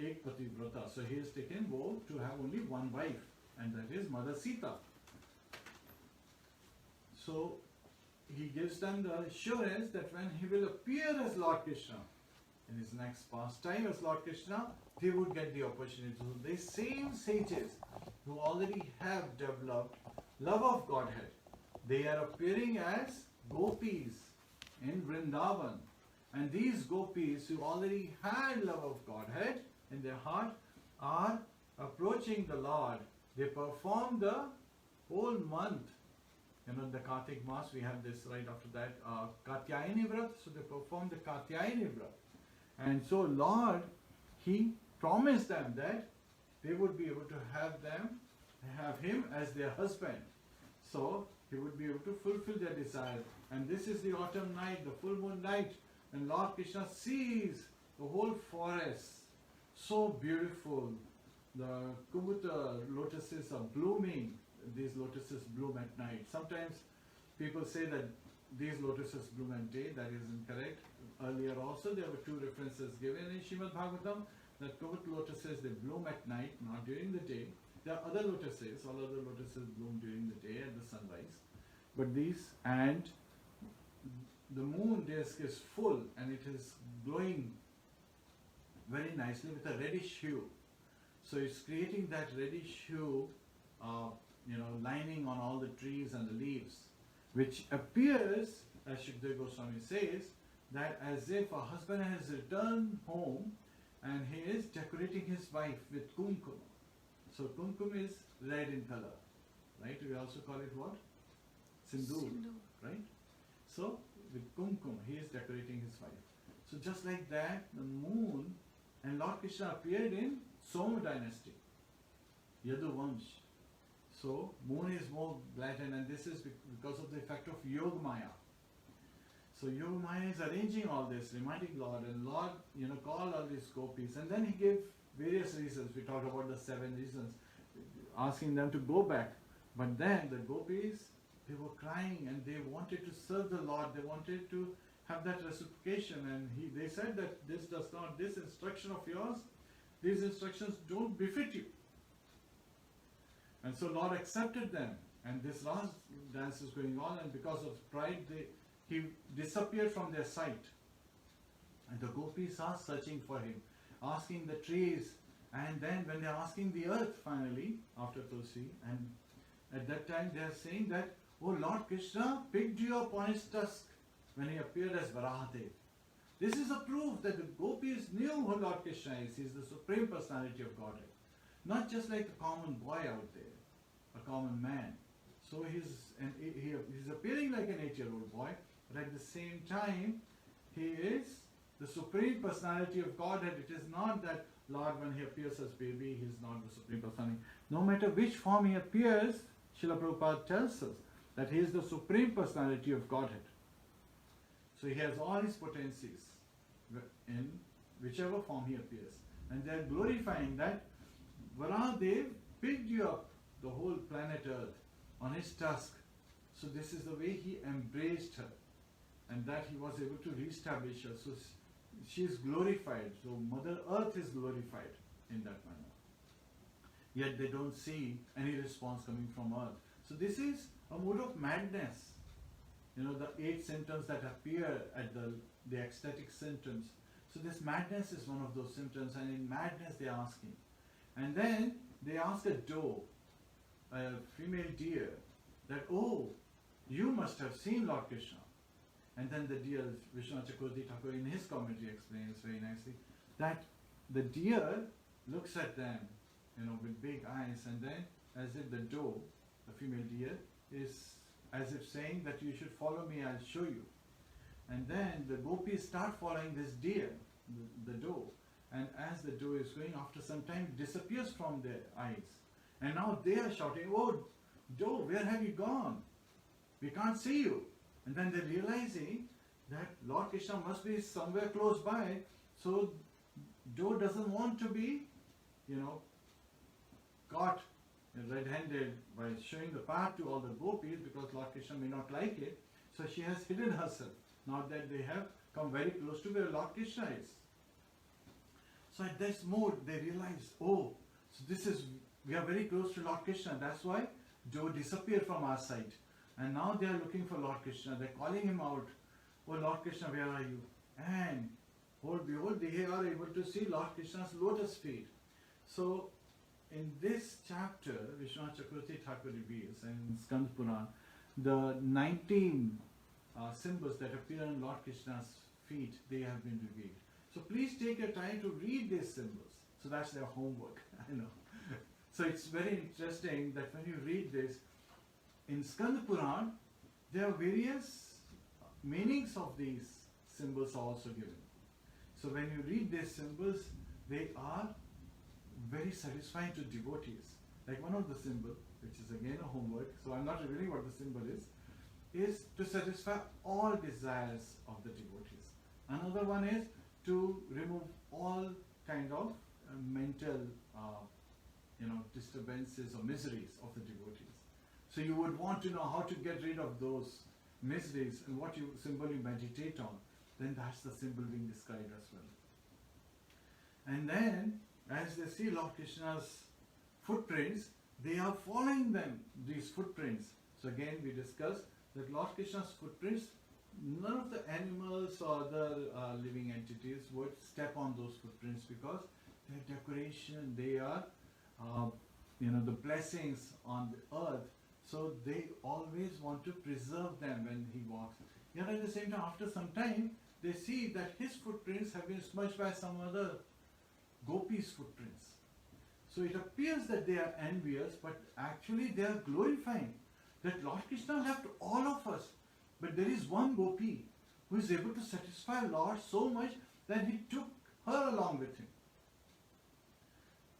Ek Pativrata, so he has taken vow to have only one wife, and that is Mother Sita. So he gives them the assurance that when he will appear as Lord Krishna, in his next pastime as Lord Krishna, they would get the opportunity. So the same sages who already have developed love of Godhead, they are appearing as Gopīs in Vrindavan. And these Gopīs who already had love of Godhead in their heart are approaching the Lord. They perform the whole month. The Kartik Mass, we have this right after that, Katyayani Vrat. So they perform the Katyayani Vrat. And so Lord, he promised them that they would be able to have him as their husband. So he would be able to fulfill their desire. And this is the autumn night, the full moon night, and Lord Krishna sees the whole forest, so beautiful. The Kubota lotuses are blooming. These lotuses bloom at night. Sometimes people say that these lotuses bloom at day. That is incorrect. Earlier also there were two references given in Śrīmad-Bhāgavatam that Kubota lotuses, they bloom at night, not during the day. There are other lotuses, all other lotuses bloom during the day at the sunrise. But these, and the moon disk is full and it is glowing very nicely with a reddish hue. So it's creating that reddish hue, lining on all the trees and the leaves, which appears, as Shukdev Goswami says, that as if a husband has returned home and he is decorating his wife with kumkum. So kumkum is red in color, right? We also call it what? Sindoor, right? So with kumkum, he is decorating his wife. So just like that, the moon and Lord Krishna appeared in Soma dynasty, Yadu Vansh. So moon is more blatant, and this is because of the effect of Yoga Maya. So Yoga Maya is arranging all this, reminding Lord, and Lord, called all these gopis, and then he gave various reasons. We talked about the 7 reasons, asking them to go back. But then the gopis, they were crying and they wanted to serve the Lord. They wanted to have that reciprocation, and they said that this instruction of yours, these instructions don't befit you. And so Lord accepted them, and this last dance is going on, and because of pride, he disappeared from their sight. And the gopis are searching for him, asking the trees, and then when they are asking the earth finally, after Tulsi, and at that time they are saying that, oh, Lord Kṛṣṇa picked you up on his tusk when he appeared as Varahadev. This is a proof that the gopis knew who Lord Kṛṣṇa is. He is the Supreme Personality of Godhead. Not just like a common boy out there, a common man. So he's appearing like an 8-year-old boy, but at the same time, he is the Supreme Personality of Godhead. It is not that Lord, when he appears as baby, he is not the Supreme Personality. No matter which form he appears, Srila Prabhupada tells us that he is the Supreme Personality of Godhead. So he has all his potencies in whichever form he appears. And they are glorifying that Varahadev picked you up, the whole planet Earth, on his tusk. So this is the way he embraced her, and that he was able to reestablish her. So she is glorified. So Mother Earth is glorified in that manner. Yet they don't see any response coming from Earth. So this is a mode of madness. You know, the 8 symptoms that appear at the ecstatic symptoms. So this madness is one of those symptoms, and in madness they are asking. And then they ask a doe, a female deer, that, oh, you must have seen Lord Kṛṣṇa. And then the deer, Vishwanath Chakravarti Thakur in his commentary explains very nicely, that the deer looks at them, you know, with big eyes, and then as if the doe, the female deer, is as if saying that you should follow me, I'll show you. And then the gopis start following this deer, the doe. And as the doe is going, after some time, disappears from their eyes. And now they are shouting, oh, doe, where have you gone? We can't see you. And then they're realizing that Lord Kṛṣṇa must be somewhere close by. So doe doesn't want to be, you know, caught red-handed by showing the path to all the gopis, because Lord Kṛṣṇa may not like it. So she has hidden herself. Now that they have come very close to where Lord Kṛṣṇa is. So at this mode, they realize, oh, so we are very close to Lord Kṛṣṇa. That's why Joe disappeared from our sight. And now they are looking for Lord Kṛṣṇa. They're calling him out, oh Lord Kṛṣṇa, where are you? And behold, they are able to see Lord Kṛṣṇa's lotus feet. So in this chapter, Vishwanath Chakravarti Thakur reveals, and in Skand Purāṇa, the 19 symbols that appear on Lord Kṛṣṇa's feet, they have been revealed. So please take your time to read these symbols. So that's their homework, I know. So it's very interesting that when you read this, in Skand Purāṇa, there are various meanings of these symbols are also given. So when you read these symbols, they are very satisfying to devotees. Like one of the symbols, which is again a homework, so I'm not revealing what the symbol is to satisfy all desires of the devotees. Another one is to remove all kind of mental disturbances or miseries of the devotees. So you would want to know how to get rid of those miseries and what symbol you meditate on. Then that's the symbol being described as well. And then as they see Lord Kṛṣṇa's footprints, they are following them, these footprints. So again we discussed that Lord Kṛṣṇa's footprints, none of the animals or other living entities would step on those footprints, because their decoration, they are the blessings on the earth. So they always want to preserve them when he walks. Yet at the same time, after some time, they see that his footprints have been smudged by some other gopis' footprints. So it appears that they are envious, but actually they are glorifying that Lord Kṛṣṇa left all of us. But there is one gopi who is able to satisfy Lord so much that he took her along with him.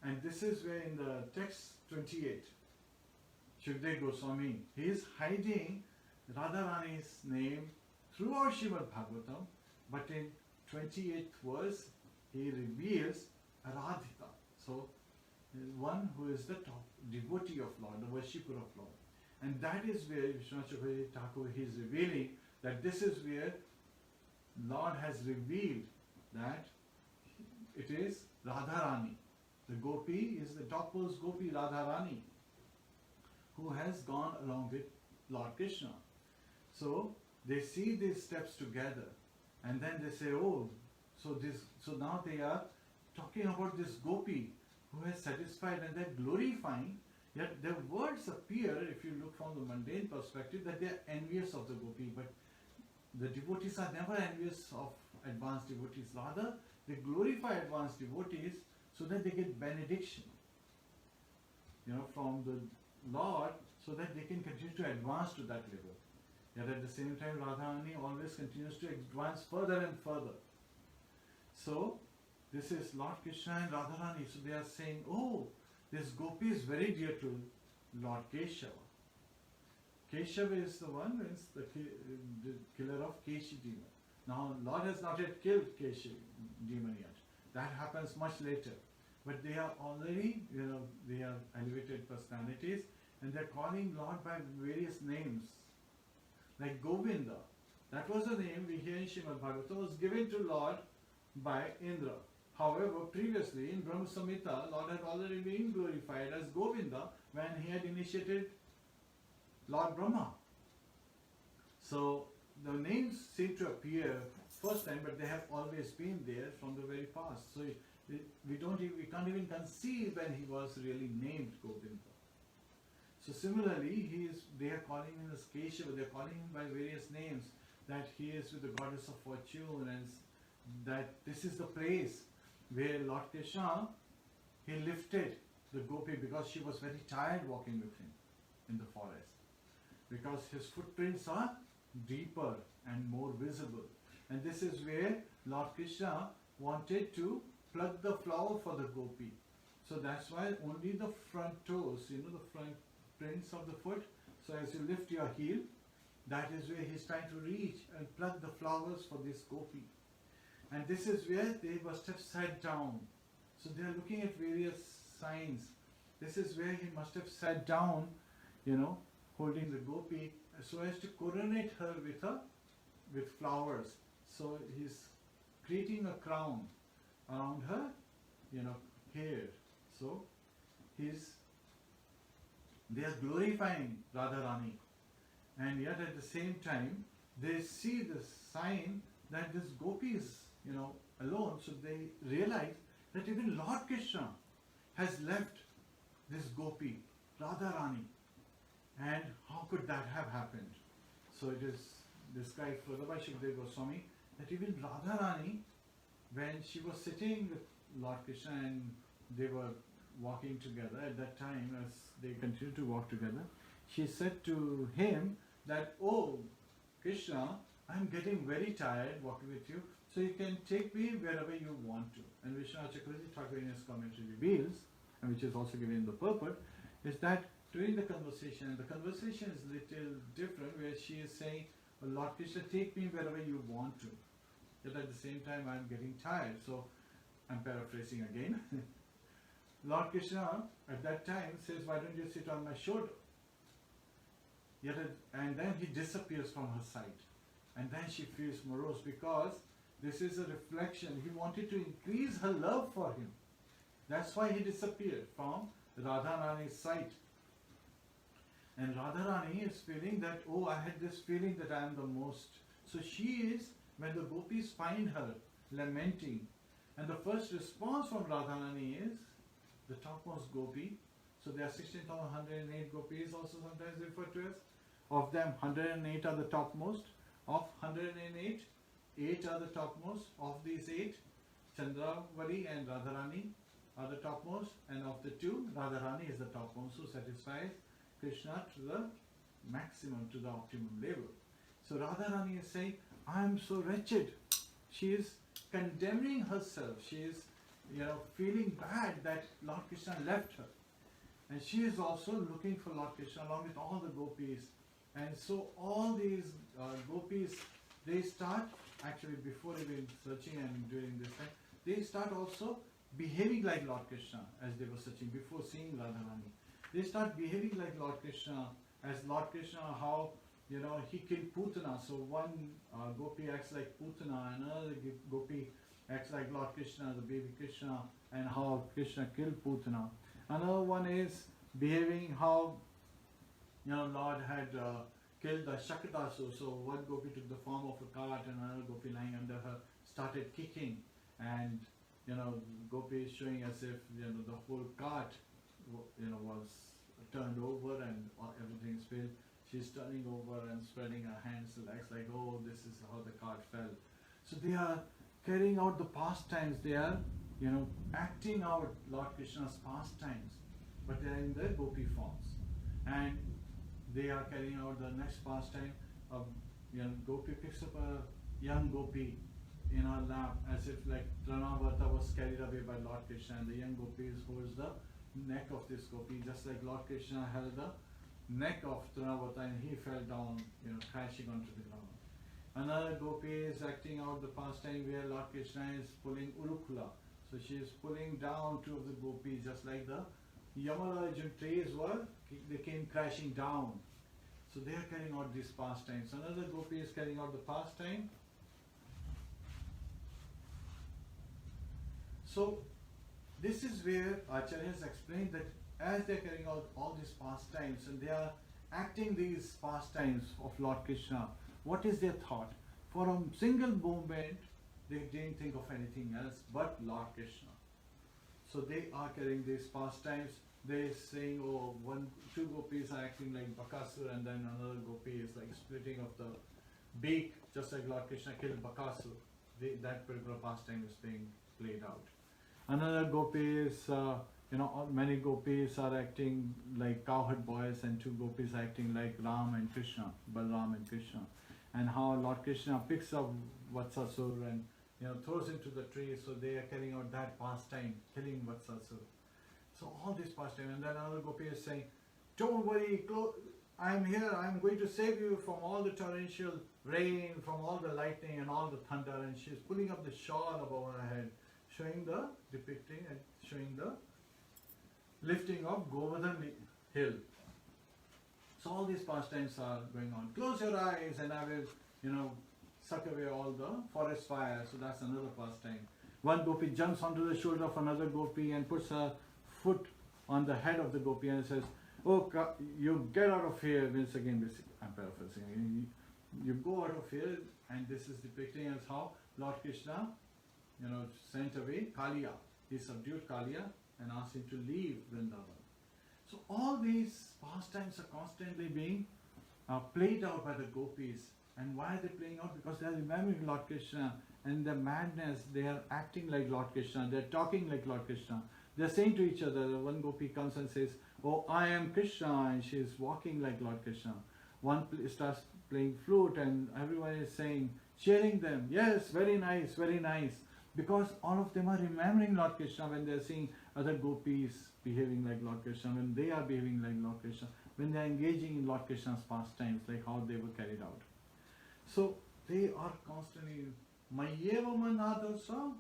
And this is where in the text 28, Shukdev Goswami, he is hiding Radharani's name throughout Śrīmad-Bhāgavatam, but in 28th verse, he reveals Aradhita. So, one who is the top devotee of Lord, the worshipper of Lord. And that is where Vishwanath Chakravarti Thakur is revealing that this is where Lord has revealed that it is Radharani. The Gopi is the topmost Gopi, Radharani, who has gone along with Lord Krishna. So they see these steps together, and then they say, oh, so now they are talking about this Gopi who has satisfied, and they're glorifying. Yet their words appear, if you look from the mundane perspective, that they are envious of the Gopi, but the devotees are never envious of advanced devotees. Rather, they glorify advanced devotees so that they get benediction, from the Lord, so that they can continue to advance to that level. Yet at the same time, Radharani always continues to advance further and further. So, this is Lord Krishna and Radharani. So they are saying, oh, this Gopi is very dear to Lord Keshava. Keshava is the one who is the killer of Keshi demon. Now, Lord has not yet killed Keshi demon yet. That happens much later. But they are already, they are elevated personalities, and they are calling Lord by various names. Like Govinda. That was a name we hear in Śrīmad-Bhāgavatam was given to Lord by Indra. However, previously in Brahma Samhita, Lord had already been glorified as Govinda when he had initiated Lord Brahma. So the names seem to appear first time, but they have always been there from the very past. So we can't even conceive when he was really named Govinda. So similarly, they are calling him as Keshava, they are calling him by various names, that he is with the goddess of fortune, and that this is the place where Lord Krishna, he lifted the Gopi because she was very tired walking with him in the forest. Because his footprints are deeper and more visible. And this is where Lord Krishna wanted to pluck the flower for the Gopi. So that's why only the front toes, the front prints of the foot. So as you lift your heel, that is where he's trying to reach and pluck the flowers for this Gopi. And this is where they must have sat down. So they are looking at various signs. This is where he must have sat down, holding the Gopi, so as to coronate her with flowers. So he's creating a crown around her, hair. So they are glorifying Radharani. And yet at the same time, they see the sign that this Gopi is, alone. So they realize that even Lord Krishna has left this Gopi, Radharani. And how could that have happened? So it is described further by Shukadeva Goswami that even Radharani, when she was sitting with Lord Krishna and they were walking together at that time, as they continued to walk together, she said to him that, oh Krishna, I'm getting very tired walking with you, so you can take me wherever you want to. And Vishwanath Chakravarti Thakur in his commentary reveals, and which is also given in the purport, is that during the conversation is little different, where she is saying, oh, Lord Krishna, take me wherever you want to. Yet at the same time I'm getting tired. So I'm paraphrasing again. Lord Krishna at that time says, why don't you sit on my shoulder? And then he disappears from her sight. And then she feels morose because this is a reflection. He wanted to increase her love for him. That's why he disappeared from Radharani's sight. And Radharani is feeling that, oh, I had this feeling that I am the most. So she is, when the Gopis find her lamenting, and the first response from Radharani is the topmost Gopi. So there are 16,108 Gopis also sometimes referred to as. Of them, 108 are the topmost. Of 108, 8 are the topmost. Of these 8, Chandravari and Radharani are the topmost. And of the 2, Radharani is the topmost, who satisfies Krishna to the maximum, to the optimum level. So Radharani is saying, I am so wretched. She is condemning herself. She is, feeling bad that Lord Krishna left her. And she is also looking for Lord Krishna along with all the Gopis. And so all these Gopis, they start, actually before even searching and during this time, they start also behaving like Lord Krishna as they were searching before seeing Radharani. They start behaving like Lord Krishna as Lord Krishna, how he killed Purāṇa. So one gopi acts like Purāṇa, another gopi acts like Lord Krishna, the baby Krishna, and how Krishna killed Purāṇa. Another one is behaving how Lord had killed the Shaktasura. So one gopi took the form of a cart, and another gopi lying under her started kicking, and gopi is showing as if the whole cart was turned over and everything spilled. She's turning over and spreading her hands and legs like, oh, this is how the cart fell. So they are carrying out the pastimes. They are acting out Lord Krishna's pastimes, but they are in their gopi forms, and they are carrying out the next pastime. Gopi picks up a young gopi in her lap, as if like Bhāgavata was carried away by Lord Krishna, and the young gopi holds the neck of this gopi, just like Lord Krishna held the neck of Bhāgavata, and he fell down, crashing onto the ground. Another gopi is acting out the pastime where Lord Krishna is pulling Urukula. So she is pulling down two of the gopis, just like the Yamarajun trees they came crashing down. So they are carrying out these pastimes. Another gopi is carrying out the pastime. So this is where Acharya has explained that as they are carrying out all these pastimes and they are acting these pastimes of Lord Krishna, what is their thought? For a single moment, they didn't think of anything else but Lord Krishna. So they are carrying these pastimes. They are saying, oh, two gopis are acting like Bakasura, and then another gopi is like splitting of the beak, just like Lord Krishna killed Bakasura. That particular pastime is being played out. Another gopi is, many gopis are acting like cowherd boys, and two gopis acting like Ram and Krishna, Balram and Krishna. And how Lord Krishna picks up Vatsasura and throws into the tree, so they are carrying out that pastime, killing Vatsasura. So all this pastime, and then another gopi is saying, don't worry, I'm here, I'm going to save you from all the torrential rain, from all the lightning and all the thunder, and she's pulling up the shawl above her head, depicting and showing the lifting of Govardhan hill. So all these pastimes are going on. Close your eyes and I will, suck away all the forest fire. So that's another pastime. One gopi jumps onto the shoulder of another gopi and puts her foot on the head of the gopi and says, oh, you get out of here. Means again, I'm paraphrasing. You go out of here, and this is depicting as how Lord Krishna, sent away Kaliya. He subdued Kaliya and asked him to leave Vrindavan. So all these pastimes are constantly being played out by the gopis. And why are they playing out? Because they are remembering Lord Krishna, and their madness, they are acting like Lord Krishna, they are talking like Lord Krishna. They are saying to each other, one gopi comes and says, oh, I am Krishna, and she is walking like Lord Krishna. One starts playing flute and everyone is saying, cheering them, yes, very nice, very nice. Because all of them are remembering Lord Krishna when they are seeing other gopis behaving like Lord Krishna, when they are behaving like Lord Krishna, when they are engaging in Lord Krishna's pastimes, like how they were carried out. So they are constantly Mayeva Manadasa.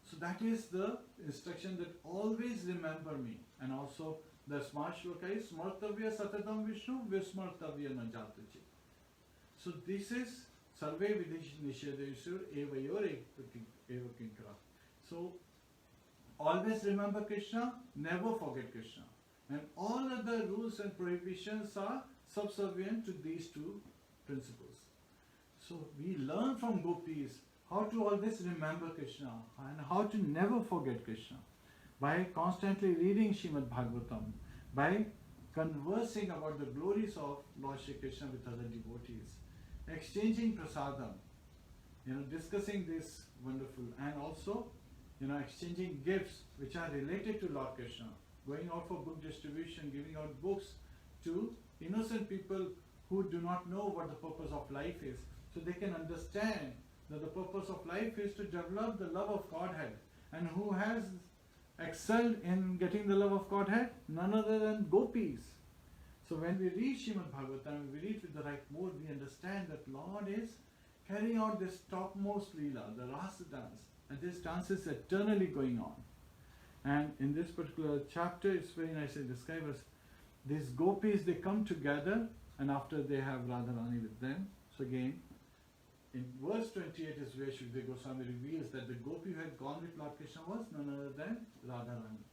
So that is the instruction, that always remember me. And also the smart shloka is Smartavya Satadam Vishnu Vismartavya Najatachi. So this is Sarve Vidish Nishadeshur Evayor Eva Kinkara. So always remember Krishna, never forget Krishna. And all other rules and prohibitions are subservient to these two principles. So we learn from gopis how to always remember Krishna and how to never forget Krishna by constantly reading Śrīmad-Bhāgavatam, by conversing about the glories of Lord Shri Krishna with other devotees, exchanging prasadam, discussing this wonderful, and also exchanging gifts which are related to Lord Krishna, going out for book distribution, giving out books to innocent people who do not know what the purpose of life is, so they can understand that the purpose of life is to develop the love of Godhead. And who has excelled in getting the love of Godhead? None other than gopis. So when we read Śrīmad-Bhāgavatam, we read with the right mood, we understand that Lord is carrying out this topmost Leela, the Rasa dance, and this dance is eternally going on. And in this particular chapter, it's very nicely described as these gopis, they come together, and after they have Radharani with them. So again, in verse 28 is where Shukdev Goswami reveals that the gopi who had gone with Lord Krishna was none other than Radharani.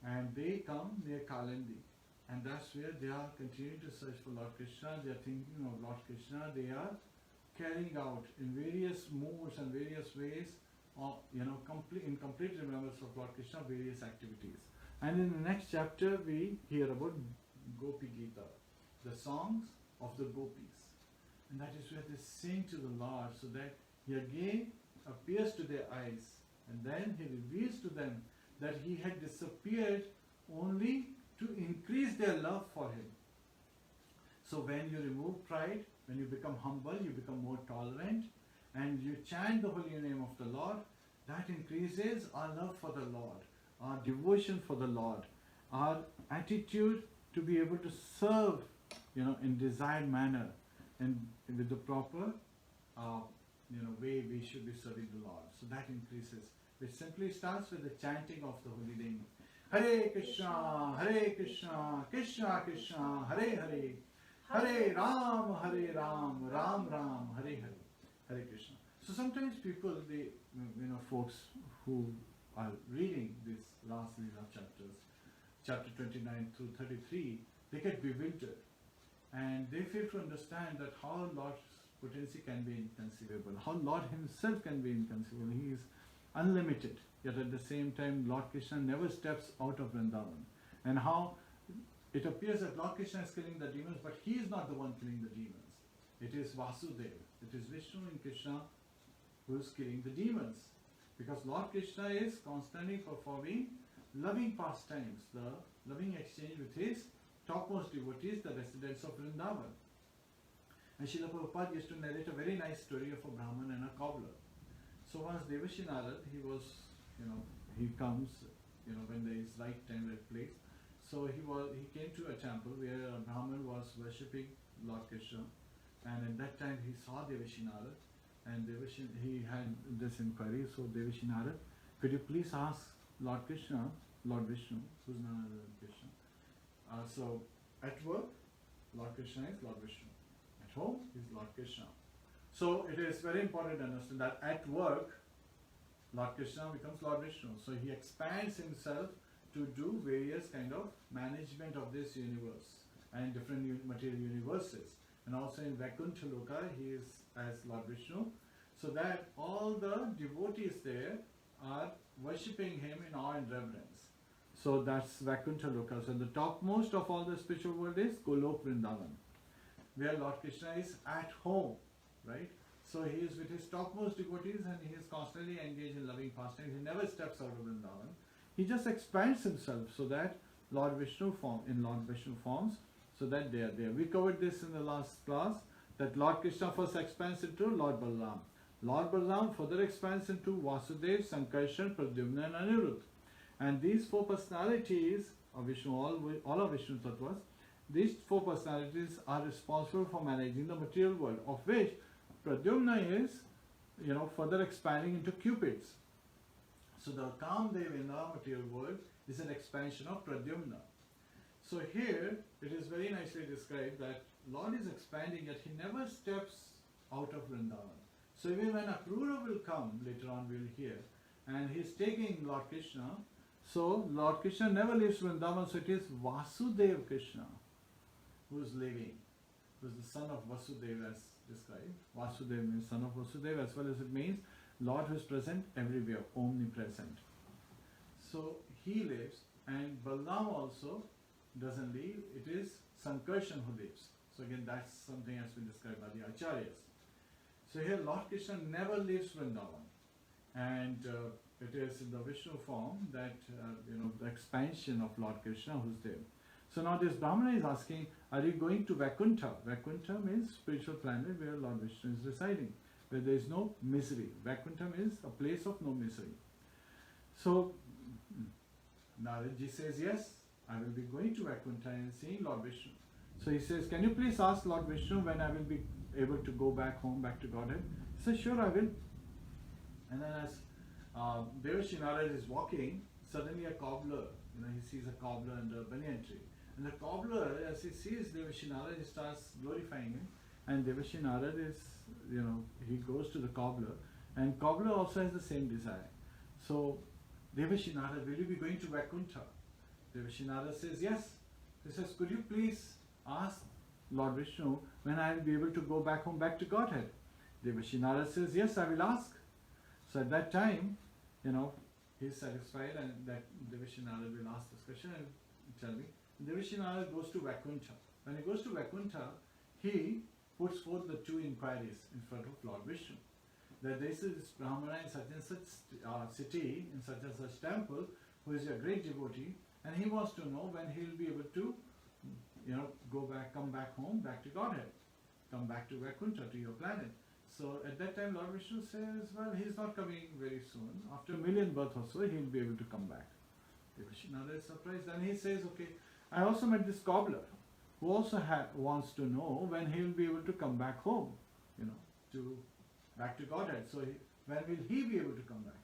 And they come near Kalindi. And that's where they are continuing to search for Lord Krishna. They are thinking of Lord Krishna. They are carrying out in various modes and various ways, in complete remembrance of Lord Krishna, various activities. And in the next chapter, we hear about Gopi Gita, the songs of the gopis. And that is where they sing to the Lord, so that He again appears to their eyes. And then He reveals to them that He had disappeared only to increase their love for Him. So when you remove pride, when you become humble, you become more tolerant, and you chant the holy name of the Lord, that increases our love for the Lord, our devotion for the Lord, our attitude to be able to serve, in desired manner and with the proper, way we should be serving the Lord. So that increases. It simply starts with the chanting of the holy name. Hare Krishna, Krishna Krishna, Hare Hare, Hare Ram, Ram Ram, Hare Hare, Hare Krishna. So sometimes people, they, folks who are reading these last Leela chapters, chapter 29 through 33, they get bewildered. And they fail to understand that how Lord's potency can be inconceivable, how Lord Himself can be inconceivable. He is unlimited, yet at the same time Lord Krishna never steps out of Vrindavan. And how it appears that Lord Krishna is killing the demons, but He is not the one killing the demons. It is Vasudeva, it is Vishnu and Krishna who is killing the demons. Because Lord Krishna is constantly performing loving pastimes, the loving exchange with His topmost devotees, the residents of Vrindavan. And Srila Prabhupada used to narrate a very nice story of a Brahman and a cobbler. So once Devashi Narad, he was, he comes, when there is right time, right place. So he came to a temple where a Brahman was worshipping Lord Krishna, and at that time he saw Devashi Narad, and he had this inquiry. So Devashi Narad, could you please ask Lord Krishna, Lord Vishnu, who's none other than Krishna. So at work, Lord Krishna is Lord Vishnu. At home is Lord Krishna. So it is very important to understand that at work, Lord Krishna becomes Lord Vishnu. So He expands Himself to do various kind of management of this universe and different material universes. And also in Vaikuntha Loka, He is as Lord Vishnu, so that all the devotees there are worshipping Him in awe and reverence. So that's Vaikuntha Loka. So the topmost of all the spiritual world is Golok Vrindavan, where Lord Krishna is at home, right? So He is with His topmost devotees, and He is constantly engaged in loving pastimes. He never steps out of Vrindavan. He just expands Himself so that Lord Vishnu forms, so that they are there. We covered this in the last class, that Lord Krishna first expands into Lord Balaram. Lord Balaram further expands into Vasudeva, Sankarshan, Pradyumna and Aniruddha. And these four personalities of Vishnu, all of Vishnu Tattvas, these four personalities are responsible for managing the material world, of which Pradyumna is, further expanding into Cupids. So the Kamdev in the material world is an expansion of Pradyumna. So here it is very nicely described that Lord is expanding, yet He never steps out of Vrindavan. So even when Akrura will come, later on we will hear, and he is taking Lord Krishna, so Lord Krishna never leaves Vrindavan, so it is Vasudeva Krishna who is living, who is the son of Vasudeva as described. Vasudeva means son of Vasudeva, as well as it means Lord who is present everywhere, omnipresent. So He lives, and Balaram also doesn't leave, it is Sankarshan who lives. So again, that's something has been described by the Acharyas. So here Lord Krishna never leaves Vrindavan, and it is in the Vishnu form that, the expansion of Lord Krishna who's there. So now this Brahmana is asking, are you going to Vaikuntha? Vaikuntha means spiritual planet where Lord Vishnu is residing, where there is no misery. Vaikuntha means a place of no misery. So Naradji says, yes, I will be going to Vaikuntha and seeing Lord Vishnu. So he says, can you please ask Lord Vishnu when I will be able to go back home, back to Godhead? He says, sure, I will. And then as Devashi Narad is walking, suddenly a cobbler, he sees a cobbler under a banyan tree. And the cobbler, as he sees Devashi Narad, he starts glorifying him. And Devashi Narad is, he goes to the cobbler, and cobbler also has the same desire. So, Devashi Narad, will you be going to Vaikuntha? Devashi Narad says, yes. He says, could you please ask Lord Vishnu when I will be able to go back home, back to Godhead? Devashi Narad says, yes, I will ask. So at that time, he's satisfied, and that Devashi Narad will ask this question and tell me. Devashi Narad goes to Vaikuntha. When he goes to Vaikuntha, he puts forth the two inquiries in front of Lord Vishnu. That there is this Brahmana in such and such city, in such and such temple, who is a great devotee, and he wants to know when he will be able to, come back home, back to Godhead, come back to Vaikuntha, to your planet. So at that time, Lord Vishnu says, well, he's not coming very soon. After a million births or so, he'll be able to come back. Devashi Narad is surprised, and he says, okay, I also met this cobbler, who also wants to know when he will be able to come back home, back to Godhead. So when will he be able to come back?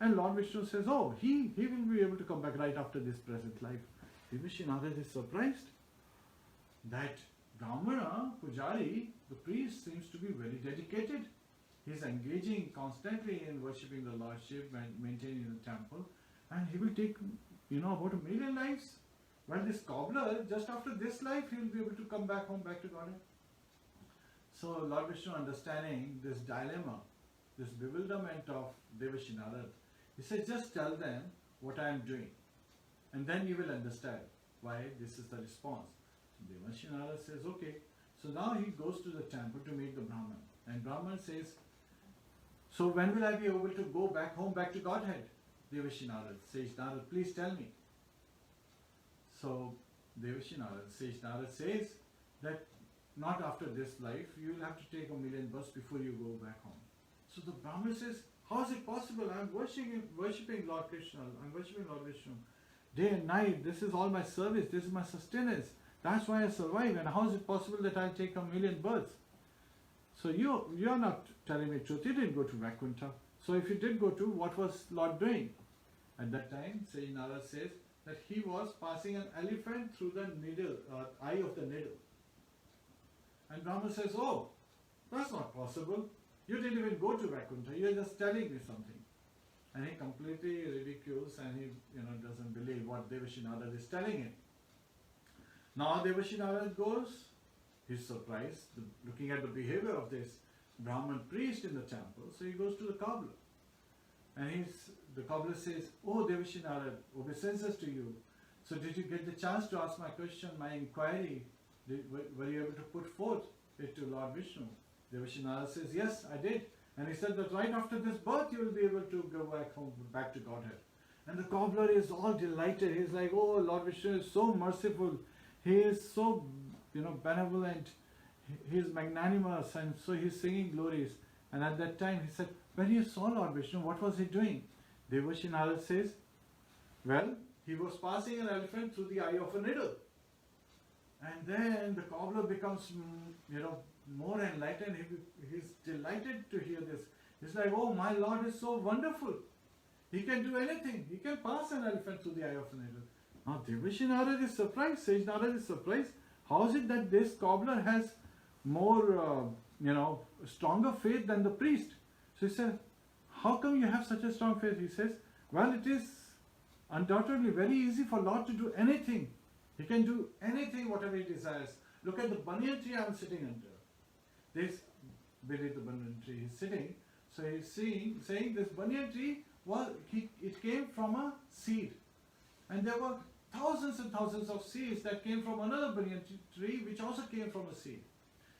And Lord Vishnu says, oh, he will be able to come back right after this present life. Devashi Narad is surprised that Brahmana, Pujari, the priest, seems to be very dedicated. He is engaging constantly in worshipping the Lord Shiva and maintaining the temple, and he will take, about a million lives. While this cobbler, just after this life, he will be able to come back home, back to Godhead. So Lord Vishnu, understanding this dilemma, this bewilderment of Devashi Narad, he says, just tell them what I am doing, and then you will understand why this is the response. Devashi Narad says, okay. So now he goes to the temple to meet the Brahman. And Brahman says, so when will I be able to go back home, back to Godhead? Devashi Narad says, Narad, please tell me. So Devashi Narad says that not after this life, you will have to take a million births before you go back home. So the Brahman says, how is it possible? I am worshipping Lord Kṛṣṇa, I am worshipping Lord Vishnu. Day and night, this is all my service, this is my sustenance. That's why I survive, and how is it possible that I'll take a million births? So you are not telling me the truth. You didn't go to Vaikuntha. So if you did go to, what was Lord doing? At that time, Narad says that he was passing an elephant through the needle, eye of the needle. And Brahma says, oh, that's not possible. You didn't even go to Vaikuntha. You're just telling me something. And he completely ridicules, and he doesn't believe what Devashi Narad is telling him. Now Devashi Narad goes, he's surprised, looking at the behavior of this Brahman priest in the temple, so he goes to the cobbler. And the cobbler says, oh Devashi Narad, obeisances to you. So did you get the chance to ask my question, my inquiry? Were you able to put forth it to Lord Vishnu? Devashi Narad says, yes, I did. And he said that right after this birth, you will be able to go back home, back to Godhead. And the cobbler is all delighted. He's like, oh, Lord Vishnu is so merciful. He is so, benevolent. He is magnanimous, and so he's singing glories. And at that time, he said, when you saw Lord Vishnu, what was he doing? Devashi Narad says, well, he was passing an elephant through the eye of a needle. And then the cobbler becomes, more enlightened. He's delighted to hear this. He's like, oh, my Lord is so wonderful. He can do anything. He can pass an elephant through the eye of a needle. Now Devashi Narad is surprised. Sage Narad is surprised. How is it that this cobbler has more, stronger faith than the priest? So he said, how come you have such a strong faith? He says, well, it is undoubtedly very easy for Lord to do anything. He can do anything, whatever he desires. Look at the banyan tree I am sitting under. This, beneath the banyan tree he's sitting. So he's saying this banyan tree, it came from a seed. And there were thousands and thousands of seeds that came from another banyan tree, which also came from a seed.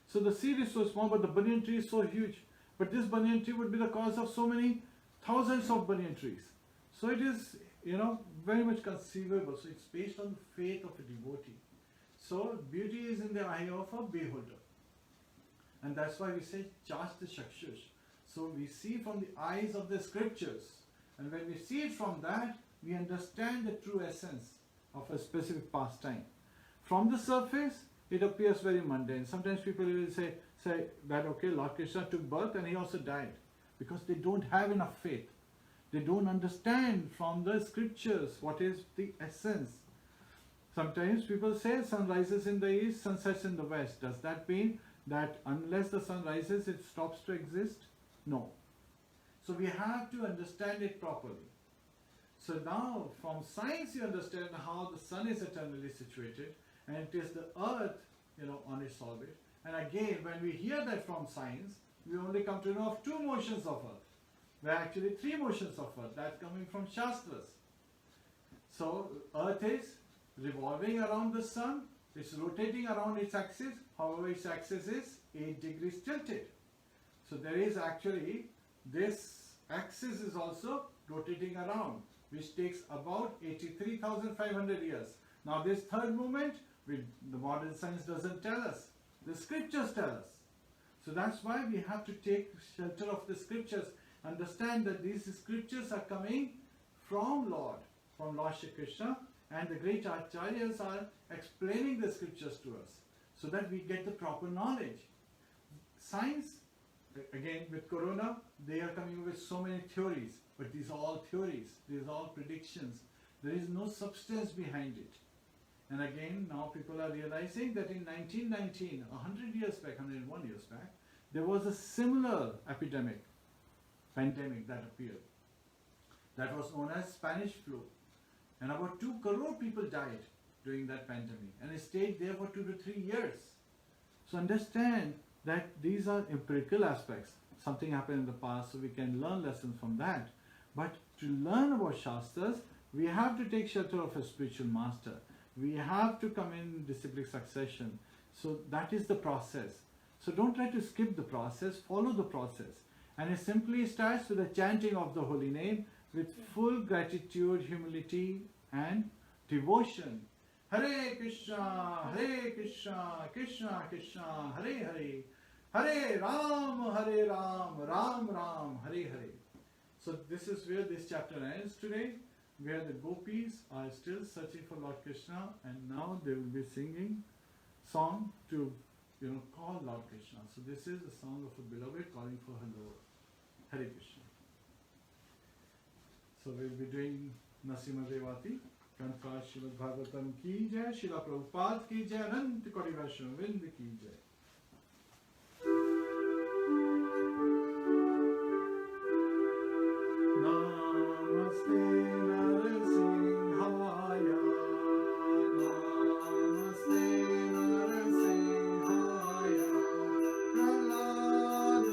So the seed is so small, but the banyan tree is so huge. But this banyan tree would be the cause of so many thousands of banyan trees. So it is, very much conceivable. So it's based on the faith of a devotee. So beauty is in the eye of a beholder. And that's why we say, Chasta Chakshush. So we see from the eyes of the scriptures. And when we see it from that, we understand the true essence of a specific pastime. From the surface, it appears very mundane. Sometimes people will say that, okay, Lord Kṛṣṇa took birth and he also died. Because they don't have enough faith. They don't understand from the scriptures what is the essence. Sometimes people say sun rises in the east, sun sets in the west. Does that mean that unless the sun rises, it stops to exist? No. So we have to understand it properly. So now from science you understand how the sun is eternally situated and it is the earth, on its orbit. And again, when we hear that from science, we only come to know of two motions of earth. There are actually three motions of earth. That's coming from Shastras. So earth is revolving around the sun, it's rotating around its axis, however its axis is 8 degrees tilted. So there is actually, this axis is also rotating around, which takes about 83,500 years. Now this third movement, the modern science doesn't tell us. The scriptures tell us. So that's why we have to take shelter of the scriptures. Understand that these scriptures are coming from Lord Shri Kṛṣṇa, and the great acharyas are explaining the scriptures to us so that we get the proper knowledge. Science, again with Corona, they are coming with so many theories, but these are all theories, these are all predictions. There is no substance behind it. And again, now people are realizing that in 1919, 100 years back, 101 years back, there was a similar pandemic that appeared. That was known as Spanish flu. And about 2 crore people died during that pandemic. And it stayed there for 2 to 3 years. So understand that these are empirical aspects. Something happened in the past, so we can learn lessons from that. But to learn about Shastras, we have to take shelter of a spiritual master. We have to come in disciplic succession. So that is the process. So don't try to skip the process, follow the process. And it simply starts with the chanting of the holy name with full gratitude, humility and devotion. Hare Krishna, Krishna Krishna, Hare Hare, Hare Ram, Ram Ram, Hare Hare. So this is where this chapter ends today, where the Gopīs are still searching for Lord Krishna, and now they will be singing song to call Lord Krishna. So this is a song of a beloved calling for her Lord. Hare Krishna. So we will be doing Nasimha Devati, Kantra Śrīmad-Bhāgavatam ki jai, Śrīla Prabhupada ki jai, Ananta Kori Vaishnava Vrinda ki jai. Namaste Narasimhaya, Namaste Narasimhaya, Prahlad Lad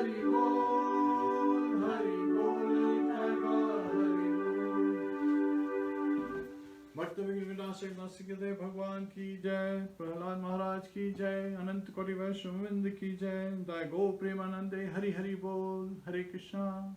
Hari Bol, Hari Bol, Nitai Gaur Hari Bol. भक्त विनाशक नासिकदेव भगवान की जय, प्रहलाद महाराज की जय, अनंत कोटि वैष्णववृंद की जय, दाय गो प्रेमानंदे हरि हरि बोल, हरे कृष्णा।